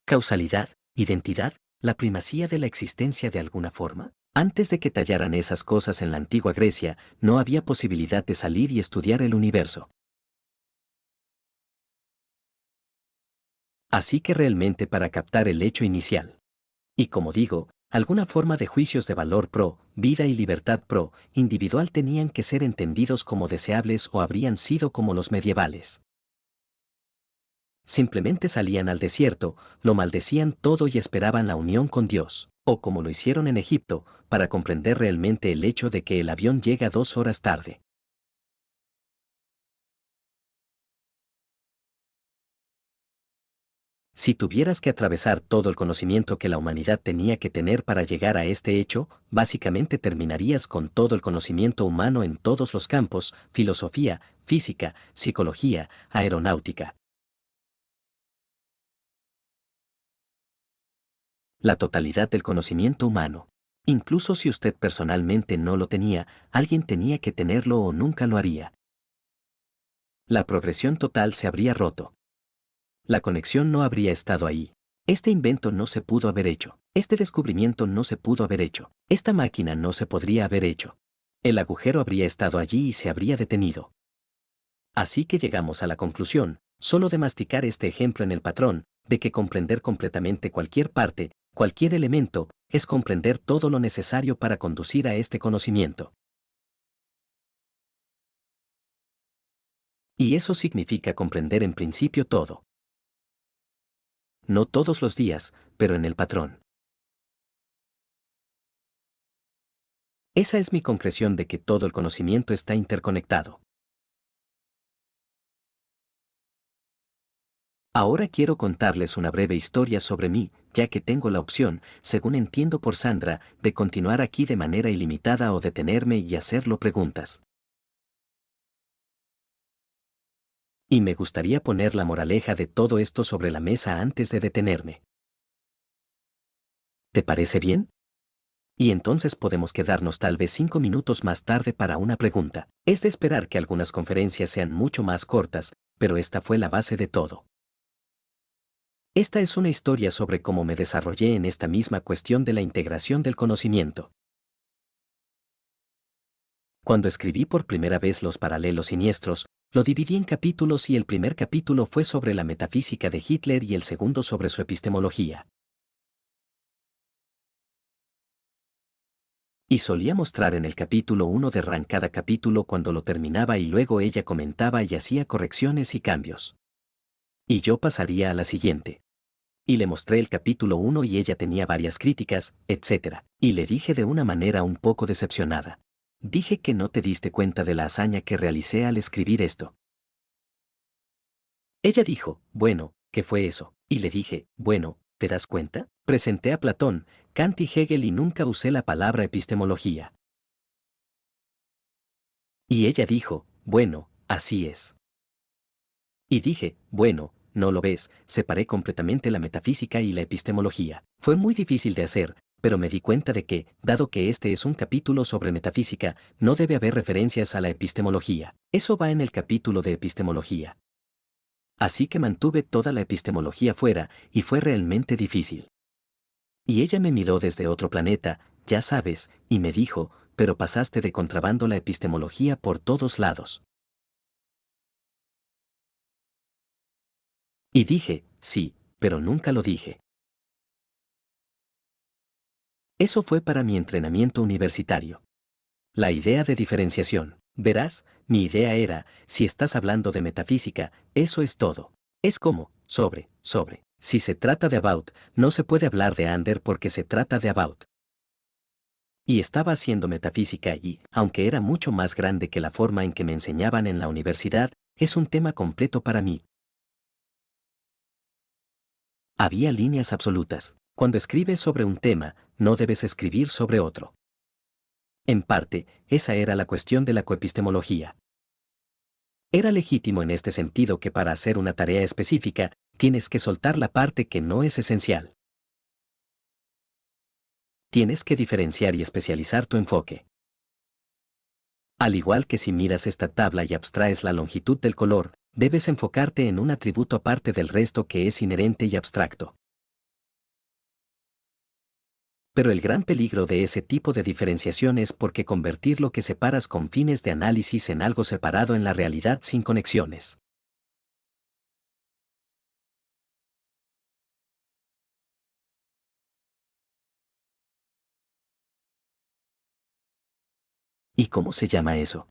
Causalidad, identidad, la primacía de la existencia de alguna forma. Antes de que tallaran esas cosas en la antigua Grecia, no había posibilidad de salir y estudiar el universo. Así que realmente para captar el hecho inicial. Y como digo, alguna forma de juicios de valor pro, vida y libertad pro, individual tenían que ser entendidos como deseables o habrían sido como los medievales. Simplemente salían al desierto, lo maldecían todo y esperaban la unión con Dios, o como lo hicieron en Egipto, para comprender realmente el hecho de que el avión llega 2 horas tarde. Si tuvieras que atravesar todo el conocimiento que la humanidad tenía que tener para llegar a este hecho, básicamente terminarías con todo el conocimiento humano en todos los campos, filosofía, física, psicología, aeronáutica. La totalidad del conocimiento humano. Incluso si usted personalmente no lo tenía, alguien tenía que tenerlo o nunca lo haría. La progresión total se habría roto. La conexión no habría estado ahí. Este invento no se pudo haber hecho. Este descubrimiento no se pudo haber hecho. Esta máquina no se podría haber hecho. El agujero habría estado allí y se habría detenido. Así que llegamos a la conclusión, solo de masticar este ejemplo en el patrón, de que comprender completamente cualquier parte, cualquier elemento, es comprender todo lo necesario para conducir a este conocimiento. Y eso significa comprender en principio todo. No todos los días, pero en el patrón. Esa es mi concreción de que todo el conocimiento está interconectado. Ahora quiero contarles una breve historia sobre mí, ya que tengo la opción, según entiendo por Sandra, de continuar aquí de manera ilimitada o detenerme y hacerlo preguntas. Y me gustaría poner la moraleja de todo esto sobre la mesa antes de detenerme. ¿Te parece bien? Y entonces podemos quedarnos tal vez 5 minutos más tarde para una pregunta. Es de esperar que algunas conferencias sean mucho más cortas, pero esta fue la base de todo. Esta es una historia sobre cómo me desarrollé en esta misma cuestión de la integración del conocimiento. Cuando escribí por primera vez Los paralelos siniestros, lo dividí en capítulos y el primer capítulo fue sobre la metafísica de Hitler y el segundo sobre su epistemología. Y solía mostrar en el capítulo 1 de Rand cada capítulo cuando lo terminaba y luego ella comentaba y hacía correcciones y cambios. Y yo pasaría a la siguiente. Y le mostré el capítulo 1 y ella tenía varias críticas, etc. Y le dije de una manera un poco decepcionada. Dije que no te diste cuenta de la hazaña que realicé al escribir esto. Ella dijo, bueno, ¿qué fue eso? Y le dije, bueno, ¿te das cuenta? Presenté a Platón, Kant y Hegel y nunca usé la palabra epistemología. Y ella dijo, bueno, así es. Y dije, bueno, no lo ves, separé completamente la metafísica y la epistemología. Fue muy difícil de hacer, pero me di cuenta de que, dado que este es un capítulo sobre metafísica, no debe haber referencias a la epistemología. Eso va en el capítulo de epistemología. Así que mantuve toda la epistemología fuera, y fue realmente difícil. Y ella me miró desde otro planeta, ya sabes, y me dijo, pero pasaste de contrabando la epistemología por todos lados. Y dije, sí, pero nunca lo dije. Eso fue para mi entrenamiento universitario. La idea de diferenciación. Verás, mi idea era, si estás hablando de metafísica, eso es todo. Es como, sobre. Si se trata de about, no se puede hablar de under porque se trata de about. Y estaba haciendo metafísica y, aunque era mucho más grande que la forma en que me enseñaban en la universidad, es un tema completo para mí. Había líneas absolutas. Cuando escribes sobre un tema, no debes escribir sobre otro. En parte, esa era la cuestión de la coepistemología. Era legítimo en este sentido que para hacer una tarea específica, tienes que soltar la parte que no es esencial. Tienes que diferenciar y especializar tu enfoque. Al igual que si miras esta tabla y abstraes la longitud del color, debes enfocarte en un atributo aparte del resto que es inherente y abstracto. Pero el gran peligro de ese tipo de diferenciación es porque convertir lo que separas con fines de análisis en algo separado en la realidad sin conexiones. ¿Y cómo se llama eso?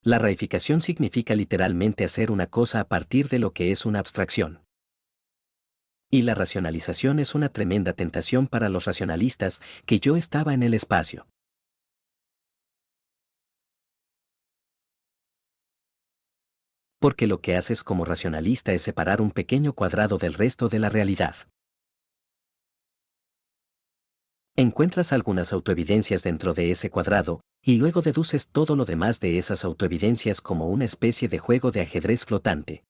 La reificación significa literalmente hacer una cosa a partir de lo que es una abstracción. Y la racionalización es una tremenda tentación para los racionalistas, que yo estaba en el espacio. Porque lo que haces como racionalista es separar un pequeño cuadrado del resto de la realidad. Encuentras algunas autoevidencias dentro de ese cuadrado, y luego deduces todo lo demás de esas autoevidencias como una especie de juego de ajedrez flotante.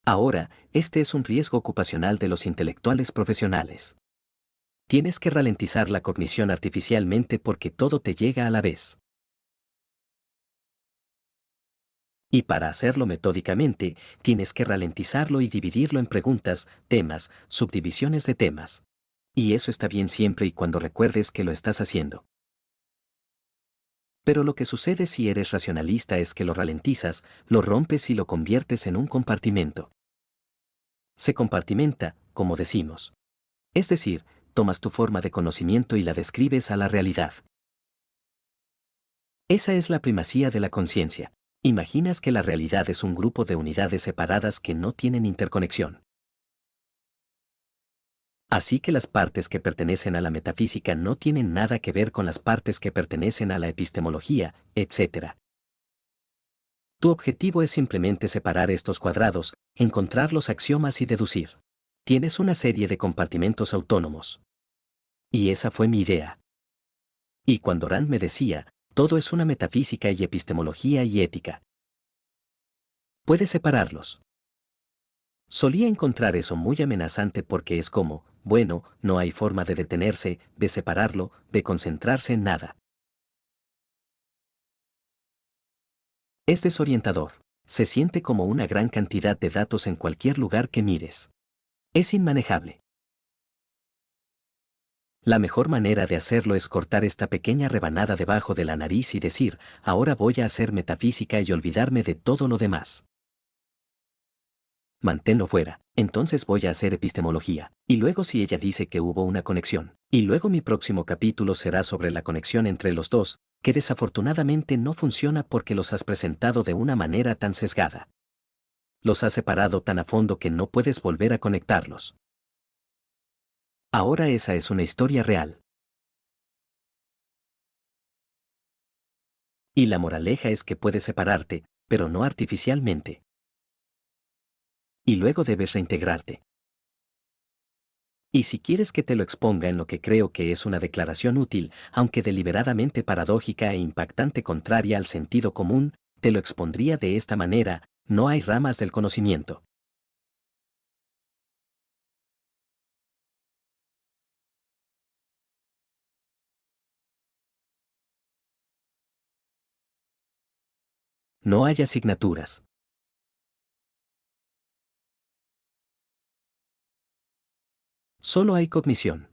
Ahora, este es un riesgo ocupacional de los intelectuales profesionales. Tienes que ralentizar la cognición artificialmente porque todo te llega a la vez. Y para hacerlo metódicamente, tienes que ralentizarlo y dividirlo en preguntas, temas, subdivisiones de temas. Y eso está bien siempre y cuando recuerdes que lo estás haciendo. Pero lo que sucede si eres racionalista es que lo ralentizas, lo rompes y lo conviertes en un compartimento. Se compartimenta, como decimos. Es decir, tomas tu forma de conocimiento y la describes a la realidad. Esa es la primacía de la conciencia. Imaginas que la realidad es un grupo de unidades separadas que no tienen interconexión. Así que las partes que pertenecen a la metafísica no tienen nada que ver con las partes que pertenecen a la epistemología, etc. Tu objetivo es simplemente separar estos cuadrados, encontrar los axiomas y deducir. Tienes una serie de compartimentos autónomos. Y esa fue mi idea. Y cuando Rand me decía, todo es una metafísica y epistemología y ética. Puedes separarlos. Solía encontrar eso muy amenazante porque es como, bueno, no hay forma de detenerse, de separarlo, de concentrarse en nada. Es desorientador. Se siente como una gran cantidad de datos en cualquier lugar que mires. Es inmanejable. La mejor manera de hacerlo es cortar esta pequeña rebanada debajo de la nariz y decir, ahora voy a hacer metafísica y olvidarme de todo lo demás. Manténlo fuera, entonces voy a hacer epistemología, y luego si ella dice que hubo una conexión, y luego mi próximo capítulo será sobre la conexión entre los dos, que desafortunadamente no funciona porque los has presentado de una manera tan sesgada. Los has separado tan a fondo que no puedes volver a conectarlos. Ahora esa es una historia real. Y la moraleja es que puedes separarte, pero no artificialmente. Y luego debes reintegrarte. Y si quieres que te lo exponga en lo que creo que es una declaración útil, aunque deliberadamente paradójica e impactante contraria al sentido común, te lo expondría de esta manera: no hay ramas del conocimiento. No hay asignaturas. Solo hay cognición.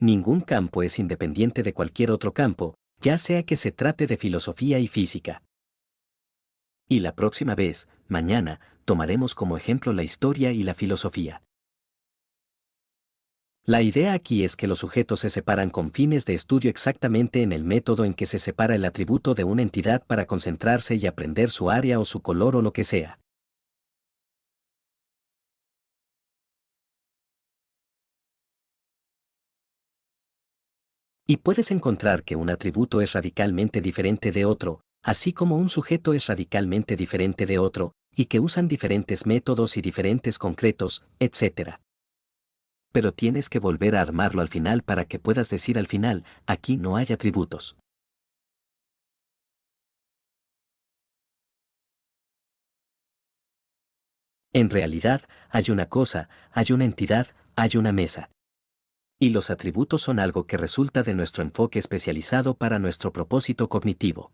Ningún campo es independiente de cualquier otro campo, ya sea que se trate de filosofía y física. Y la próxima vez, mañana, tomaremos como ejemplo la historia y la filosofía. La idea aquí es que los sujetos se separan con fines de estudio exactamente en el método en que se separa el atributo de una entidad para concentrarse y aprender su área o su color o lo que sea. Y puedes encontrar que un atributo es radicalmente diferente de otro, así como un sujeto es radicalmente diferente de otro, y que usan diferentes métodos y diferentes concretos, etc. Pero tienes que volver a armarlo al final para que puedas decir al final, aquí no hay atributos. En realidad, hay una cosa, hay una entidad, hay una mesa. Y los atributos son algo que resulta de nuestro enfoque especializado para nuestro propósito cognitivo.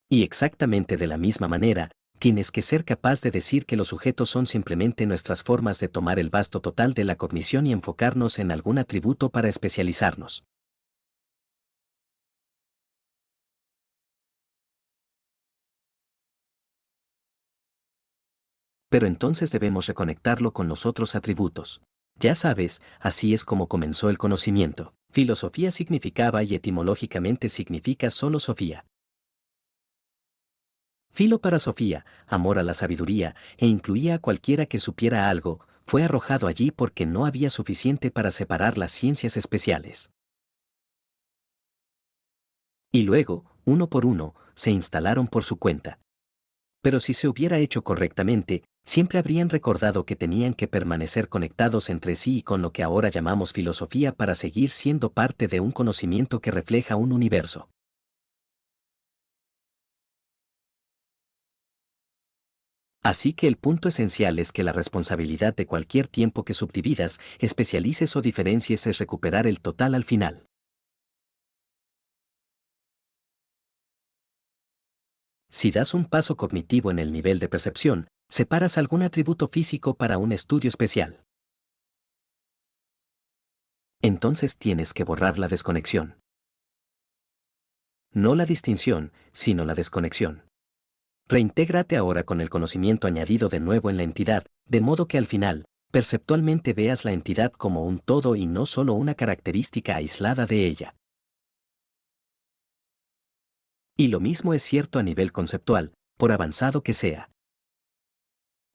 Y exactamente de la misma manera, tienes que ser capaz de decir que los sujetos son simplemente nuestras formas de tomar el vasto total de la cognición y enfocarnos en algún atributo para especializarnos. Pero entonces debemos reconectarlo con los otros atributos. Ya sabes, así es como comenzó el conocimiento. Filosofía significaba y etimológicamente significa solo Sofía. Filo para Sofía, amor a la sabiduría, e incluía a cualquiera que supiera algo, fue arrojado allí porque no había suficiente para separar las ciencias especiales. Y luego, uno por uno, se instalaron por su cuenta. Pero si se hubiera hecho correctamente, siempre habrían recordado que tenían que permanecer conectados entre sí y con lo que ahora llamamos filosofía para seguir siendo parte de un conocimiento que refleja un universo. Así que el punto esencial es que la responsabilidad de cualquier tiempo que subdividas, especialices o diferencies es recuperar el total al final. Si das un paso cognitivo en el nivel de percepción, separas algún atributo físico para un estudio especial. Entonces tienes que borrar la desconexión. No la distinción, sino la desconexión. Reintégrate ahora con el conocimiento añadido de nuevo en la entidad, de modo que al final, perceptualmente veas la entidad como un todo y no solo una característica aislada de ella. Y lo mismo es cierto a nivel conceptual, por avanzado que sea.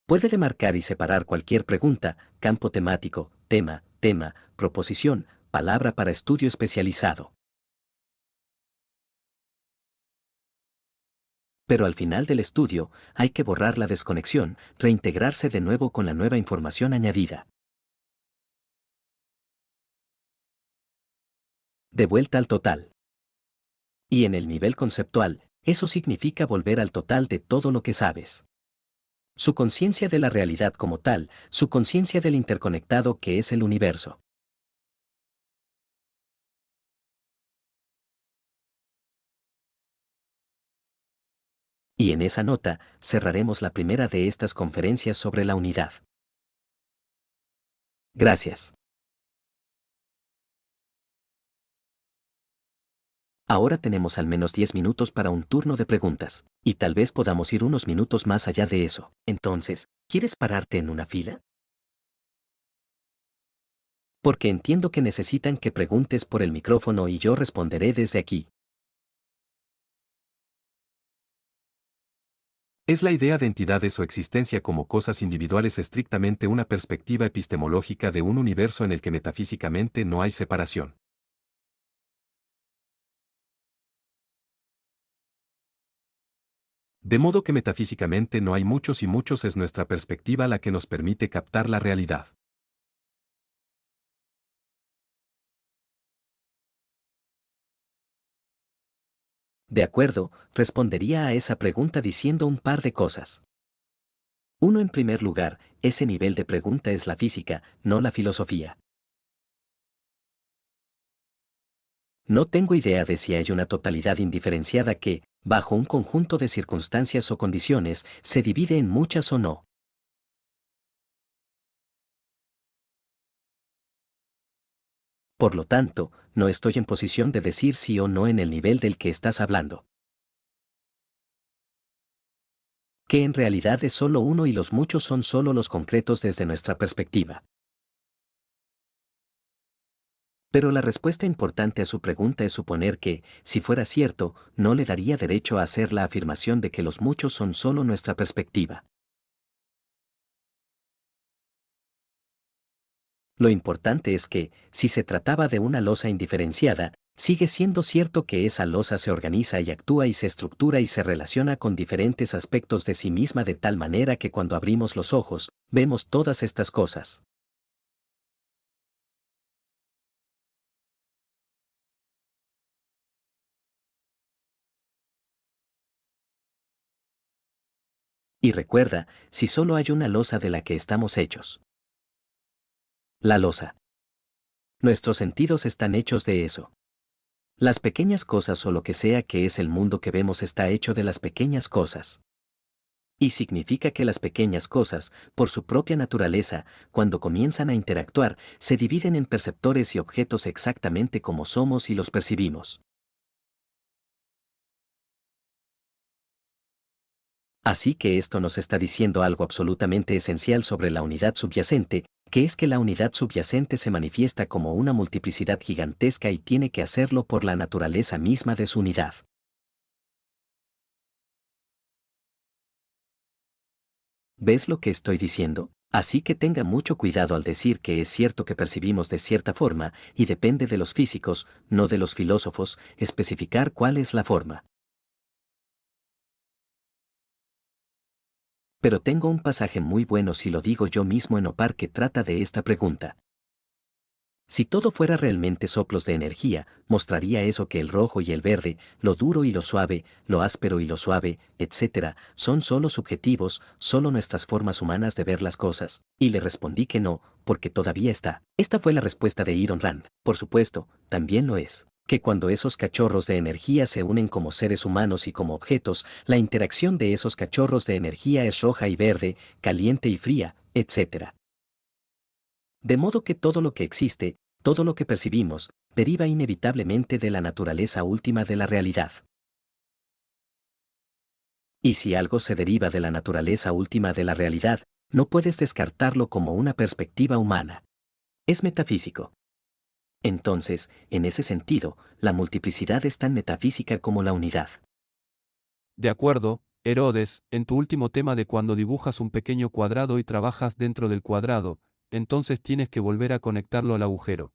Puede demarcar y separar cualquier pregunta, campo temático, tema, proposición, palabra para estudio especializado. Pero al final del estudio, hay que borrar la desconexión, reintegrarse de nuevo con la nueva información añadida. De vuelta al total. Y en el nivel conceptual, eso significa volver al total de todo lo que sabes. Su conciencia de la realidad como tal, su conciencia del interconectado que es el universo. Y en esa nota, cerraremos la primera de estas conferencias sobre la unidad. Gracias. Ahora tenemos al menos 10 minutos para un turno de preguntas, y tal vez podamos ir unos minutos más allá de eso. Entonces, ¿quieres pararte en una fila? Porque entiendo que necesitan que preguntes por el micrófono y yo responderé desde aquí. ¿Es la idea de entidades o existencia como cosas individuales estrictamente una perspectiva epistemológica de un universo en el que metafísicamente no hay separación? De modo que metafísicamente no hay muchos y muchos es nuestra perspectiva la que nos permite captar la realidad. De acuerdo, respondería a esa pregunta diciendo un par de cosas. Uno, en primer lugar, ese nivel de pregunta es la física, no la filosofía. No tengo idea de si hay una totalidad indiferenciada que, bajo un conjunto de circunstancias o condiciones, se divide en muchas o no. Por lo tanto, no estoy en posición de decir sí o no en el nivel del que estás hablando. Que en realidad es solo uno y los muchos son solo los concretos desde nuestra perspectiva. Pero la respuesta importante a su pregunta es suponer que, si fuera cierto, no le daría derecho a hacer la afirmación de que los muchos son solo nuestra perspectiva. Lo importante es que, si se trataba de una losa indiferenciada, sigue siendo cierto que esa losa se organiza y actúa y se estructura y se relaciona con diferentes aspectos de sí misma de tal manera que cuando abrimos los ojos, vemos todas estas cosas. Y recuerda, si solo hay una losa de la que estamos hechos. La losa. Nuestros sentidos están hechos de eso. Las pequeñas cosas o lo que sea que es el mundo que vemos está hecho de las pequeñas cosas. Y significa que las pequeñas cosas, por su propia naturaleza, cuando comienzan a interactuar, se dividen en perceptores y objetos exactamente como somos y los percibimos. Así que esto nos está diciendo algo absolutamente esencial sobre la unidad subyacente, que es que la unidad subyacente se manifiesta como una multiplicidad gigantesca y tiene que hacerlo por la naturaleza misma de su unidad. ¿Ves lo que estoy diciendo? Así que tenga mucho cuidado al decir que es cierto que percibimos de cierta forma, y depende de los físicos, no de los filósofos, especificar cuál es la forma. Pero tengo un pasaje muy bueno si lo digo yo mismo en Opar que trata de esta pregunta. Si todo fuera realmente soplos de energía, mostraría eso que el rojo y el verde, lo duro y lo suave, lo áspero y lo suave, etc., son solo subjetivos, solo nuestras formas humanas de ver las cosas. Y le respondí que no, porque todavía está. Esta fue la respuesta de Iron Rand. Por supuesto, también lo es. Que cuando esos cachorros de energía se unen como seres humanos y como objetos, la interacción de esos cachorros de energía es roja y verde, caliente y fría, etc. De modo que todo lo que existe, todo lo que percibimos, deriva inevitablemente de la naturaleza última de la realidad. Y si algo se deriva de la naturaleza última de la realidad, no puedes descartarlo como una perspectiva humana. Es metafísico. Entonces, en ese sentido, la multiplicidad es tan metafísica como la unidad. De acuerdo, Herodes, en tu último tema de cuando dibujas un pequeño cuadrado y trabajas dentro del cuadrado, entonces tienes que volver a conectarlo al agujero.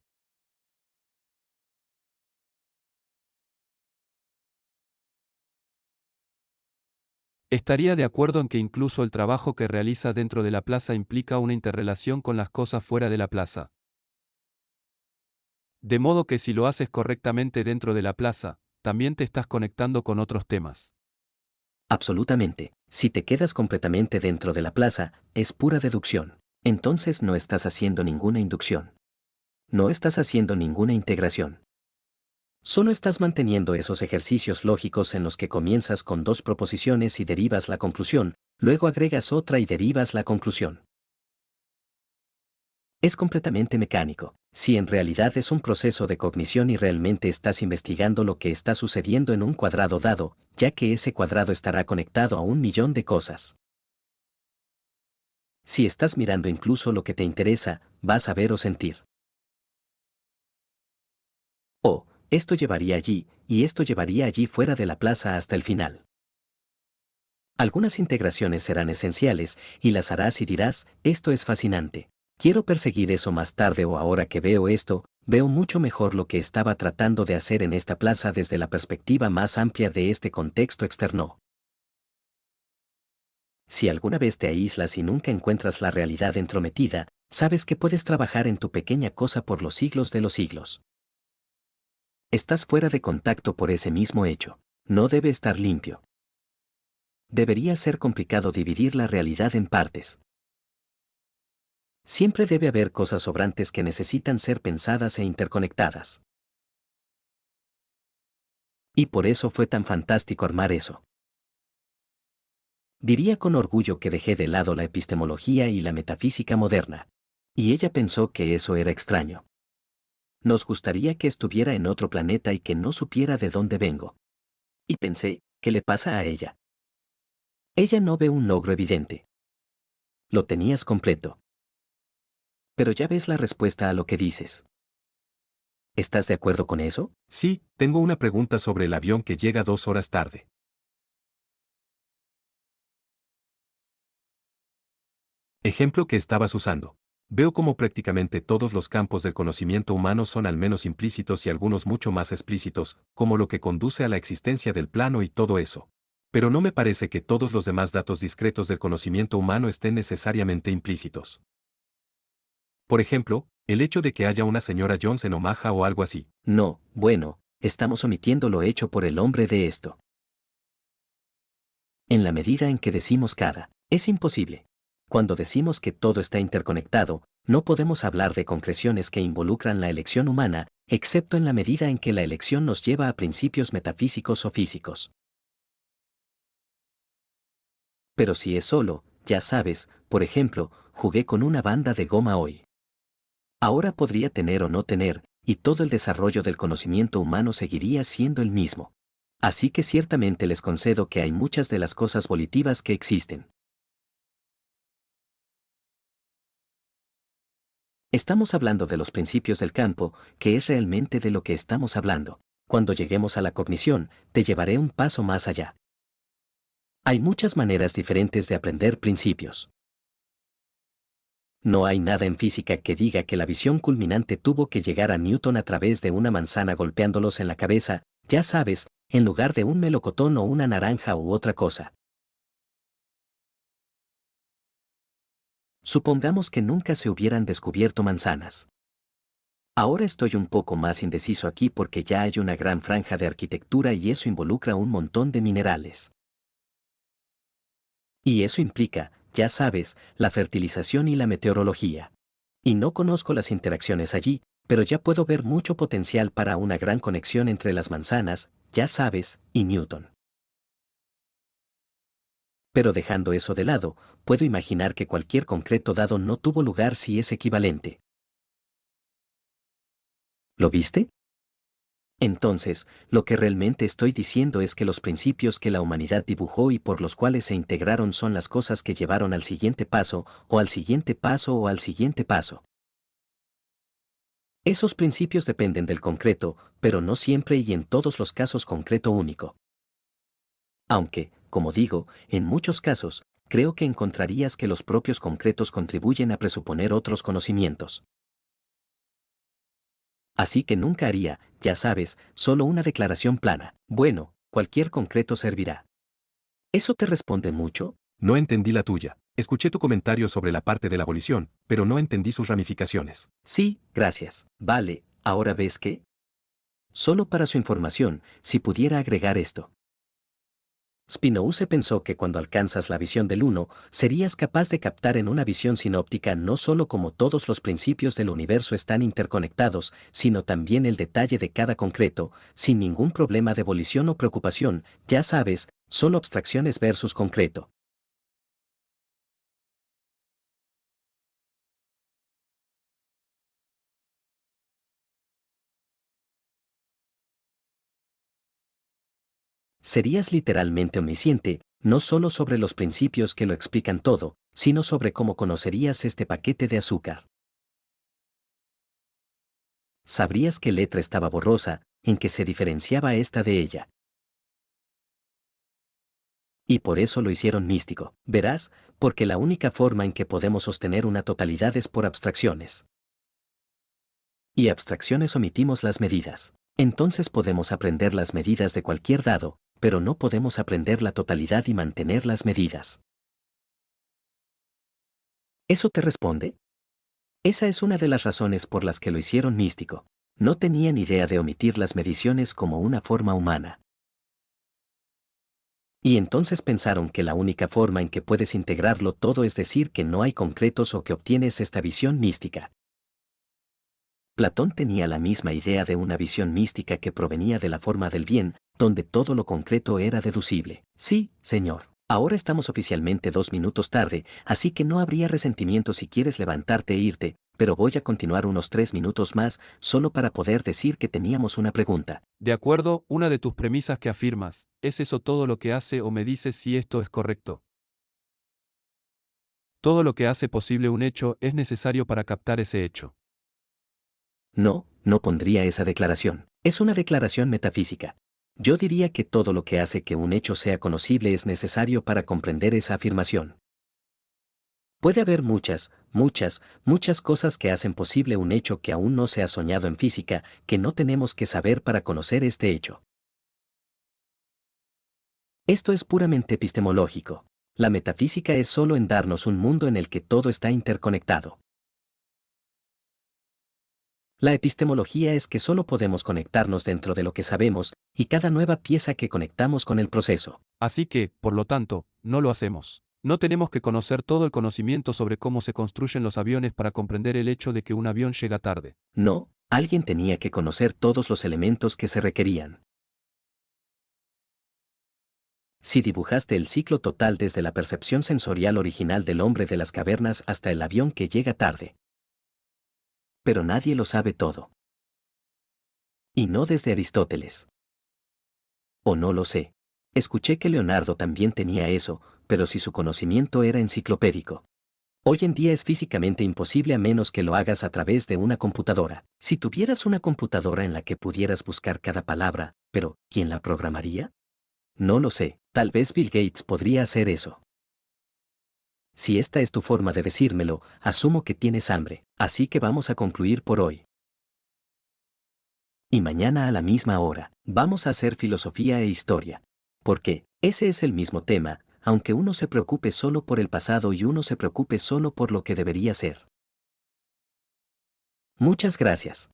Estaría de acuerdo en que incluso el trabajo que realiza dentro de la plaza implica una interrelación con las cosas fuera de la plaza. De modo que si lo haces correctamente dentro de la plaza, también te estás conectando con otros temas. Absolutamente. Si te quedas completamente dentro de la plaza, es pura deducción. Entonces no estás haciendo ninguna inducción. No estás haciendo ninguna integración. Solo estás manteniendo esos ejercicios lógicos en los que comienzas con dos proposiciones y derivas la conclusión, luego agregas otra y derivas la conclusión. Es completamente mecánico. Si en realidad es un proceso de cognición y realmente estás investigando lo que está sucediendo en un cuadrado dado, ya que ese cuadrado estará conectado a 1.000.000 de cosas. Si estás mirando incluso lo que te interesa, vas a ver o sentir. O, esto llevaría allí, y esto llevaría allí fuera de la plaza hasta el final. Algunas integraciones serán esenciales, y las harás y dirás, esto es fascinante. Quiero perseguir eso más tarde o ahora que veo esto, veo mucho mejor lo que estaba tratando de hacer en esta plaza desde la perspectiva más amplia de este contexto externo. Si alguna vez te aíslas y nunca encuentras la realidad entrometida, sabes que puedes trabajar en tu pequeña cosa por los siglos de los siglos. Estás fuera de contacto por ese mismo hecho. No debe estar limpio. Debería ser complicado dividir la realidad en partes. Siempre debe haber cosas sobrantes que necesitan ser pensadas e interconectadas. Y por eso fue tan fantástico armar eso. Diría con orgullo que dejé de lado la epistemología y la metafísica moderna. Y ella pensó que eso era extraño. Nos gustaría que estuviera en otro planeta y que no supiera de dónde vengo. Y pensé, ¿qué le pasa a ella? Ella no ve un logro evidente. Lo tenías completo. Pero ya ves la respuesta a lo que dices. ¿Estás de acuerdo con eso? Sí, tengo una pregunta sobre el avión que llega 2 horas tarde. Ejemplo que estabas usando. Veo como prácticamente todos los campos del conocimiento humano son al menos implícitos y algunos mucho más explícitos, como lo que conduce a la existencia del plano y todo eso. Pero no me parece que todos los demás datos discretos del conocimiento humano estén necesariamente implícitos. Por ejemplo, el hecho de que haya una señora Jones en Omaha o algo así. No, bueno, estamos omitiendo lo hecho por el hombre de esto. En la medida en que decimos cada, es imposible. Cuando decimos que todo está interconectado, no podemos hablar de concreciones que involucran la elección humana, excepto en la medida en que la elección nos lleva a principios metafísicos o físicos. Pero si es solo, ya sabes, por ejemplo, jugué con una banda de goma hoy. Ahora podría tener o no tener, y todo el desarrollo del conocimiento humano seguiría siendo el mismo. Así que ciertamente les concedo que hay muchas de las cosas volitivas que existen. Estamos hablando de los principios del campo, que es realmente de lo que estamos hablando. Cuando lleguemos a la cognición, te llevaré un paso más allá. Hay muchas maneras diferentes de aprender principios. No hay nada en física que diga que la visión culminante tuvo que llegar a Newton a través de una manzana golpeándolos en la cabeza, ya sabes, en lugar de un melocotón o una naranja u otra cosa. Supongamos que nunca se hubieran descubierto manzanas. Ahora estoy un poco más indeciso aquí porque ya hay una gran franja de arquitectura y eso involucra un montón de minerales. Y eso implica, ya sabes, la fertilización y la meteorología. Y no conozco las interacciones allí, pero ya puedo ver mucho potencial para una gran conexión entre las manzanas, ya sabes, y Newton. Pero dejando eso de lado, puedo imaginar que cualquier concreto dado no tuvo lugar si es equivalente. ¿Lo viste? Entonces, lo que realmente estoy diciendo es que los principios que la humanidad dibujó y por los cuales se integraron son las cosas que llevaron al siguiente paso, o al siguiente paso o al siguiente paso. Esos principios dependen del concreto, pero no siempre y en todos los casos concreto único. Aunque, como digo, en muchos casos, creo que encontrarías que los propios concretos contribuyen a presuponer otros conocimientos. Así que nunca haría, ya sabes, solo una declaración plana. Bueno, cualquier concreto servirá. ¿Eso te responde mucho? No entendí la tuya. Escuché tu comentario sobre la parte de la abolición, pero no entendí sus ramificaciones. Sí, gracias. Vale, ¿ahora ves qué? Solo para su información, si pudiera agregar esto. Spinoza pensó que cuando alcanzas la visión del uno, serías capaz de captar en una visión sinóptica no solo cómo todos los principios del universo están interconectados, sino también el detalle de cada concreto, sin ningún problema de evolución o preocupación, ya sabes, solo abstracciones versus concreto. Serías literalmente omnisciente, no solo sobre los principios que lo explican todo, sino sobre cómo conocerías este paquete de azúcar. Sabrías qué letra estaba borrosa, en que se diferenciaba esta de ella. Y por eso lo hicieron místico, verás, porque la única forma en que podemos sostener una totalidad es por abstracciones. Y abstracciones omitimos las medidas. Entonces podemos aprender las medidas de cualquier dado, pero no podemos aprender la totalidad y mantener las medidas. ¿Eso te responde? Esa es una de las razones por las que lo hicieron místico. No tenían idea de omitir las mediciones como una forma humana. Y entonces pensaron que la única forma en que puedes integrarlo todo es decir que no hay concretos o que obtienes esta visión mística. Platón tenía la misma idea de una visión mística que provenía de la forma del bien, donde todo lo concreto era deducible. Sí, señor. Ahora estamos oficialmente 2 minutos tarde, así que no habría resentimiento si quieres levantarte e irte, pero voy a continuar unos 3 minutos más, solo para poder decir que teníamos una pregunta. De acuerdo, una de tus premisas que afirmas, ¿es eso todo lo que hace o me dices si esto es correcto? Todo lo que hace posible un hecho es necesario para captar ese hecho. No, no pondría esa declaración. Es una declaración metafísica. Yo diría que todo lo que hace que un hecho sea conocible es necesario para comprender esa afirmación. Puede haber muchas cosas que hacen posible un hecho que aún no se ha soñado en física, que no tenemos que saber para conocer este hecho. Esto es puramente epistemológico. La metafísica es solo en darnos un mundo en el que todo está interconectado. La epistemología es que solo podemos conectarnos dentro de lo que sabemos, y cada nueva pieza que conectamos con el proceso. Así que, por lo tanto, no lo hacemos. No tenemos que conocer todo el conocimiento sobre cómo se construyen los aviones para comprender el hecho de que un avión llega tarde. No, alguien tenía que conocer todos los elementos que se requerían. Si dibujaste el ciclo total desde la percepción sensorial original del hombre de las cavernas hasta el avión que llega tarde. Pero nadie lo sabe todo. Y no desde Aristóteles. O no lo sé. Escuché que Leonardo también tenía eso, pero si su conocimiento era enciclopédico. Hoy en día es físicamente imposible a menos que lo hagas a través de una computadora. Si tuvieras una computadora en la que pudieras buscar cada palabra, pero ¿quién la programaría? No lo sé, tal vez Bill Gates podría hacer eso. Si esta es tu forma de decírmelo, asumo que tienes hambre, así que vamos a concluir por hoy. Y mañana a la misma hora, vamos a hacer filosofía e historia. Porque, ese es el mismo tema, aunque uno se preocupe solo por el pasado y uno se preocupe solo por lo que debería ser. Muchas gracias.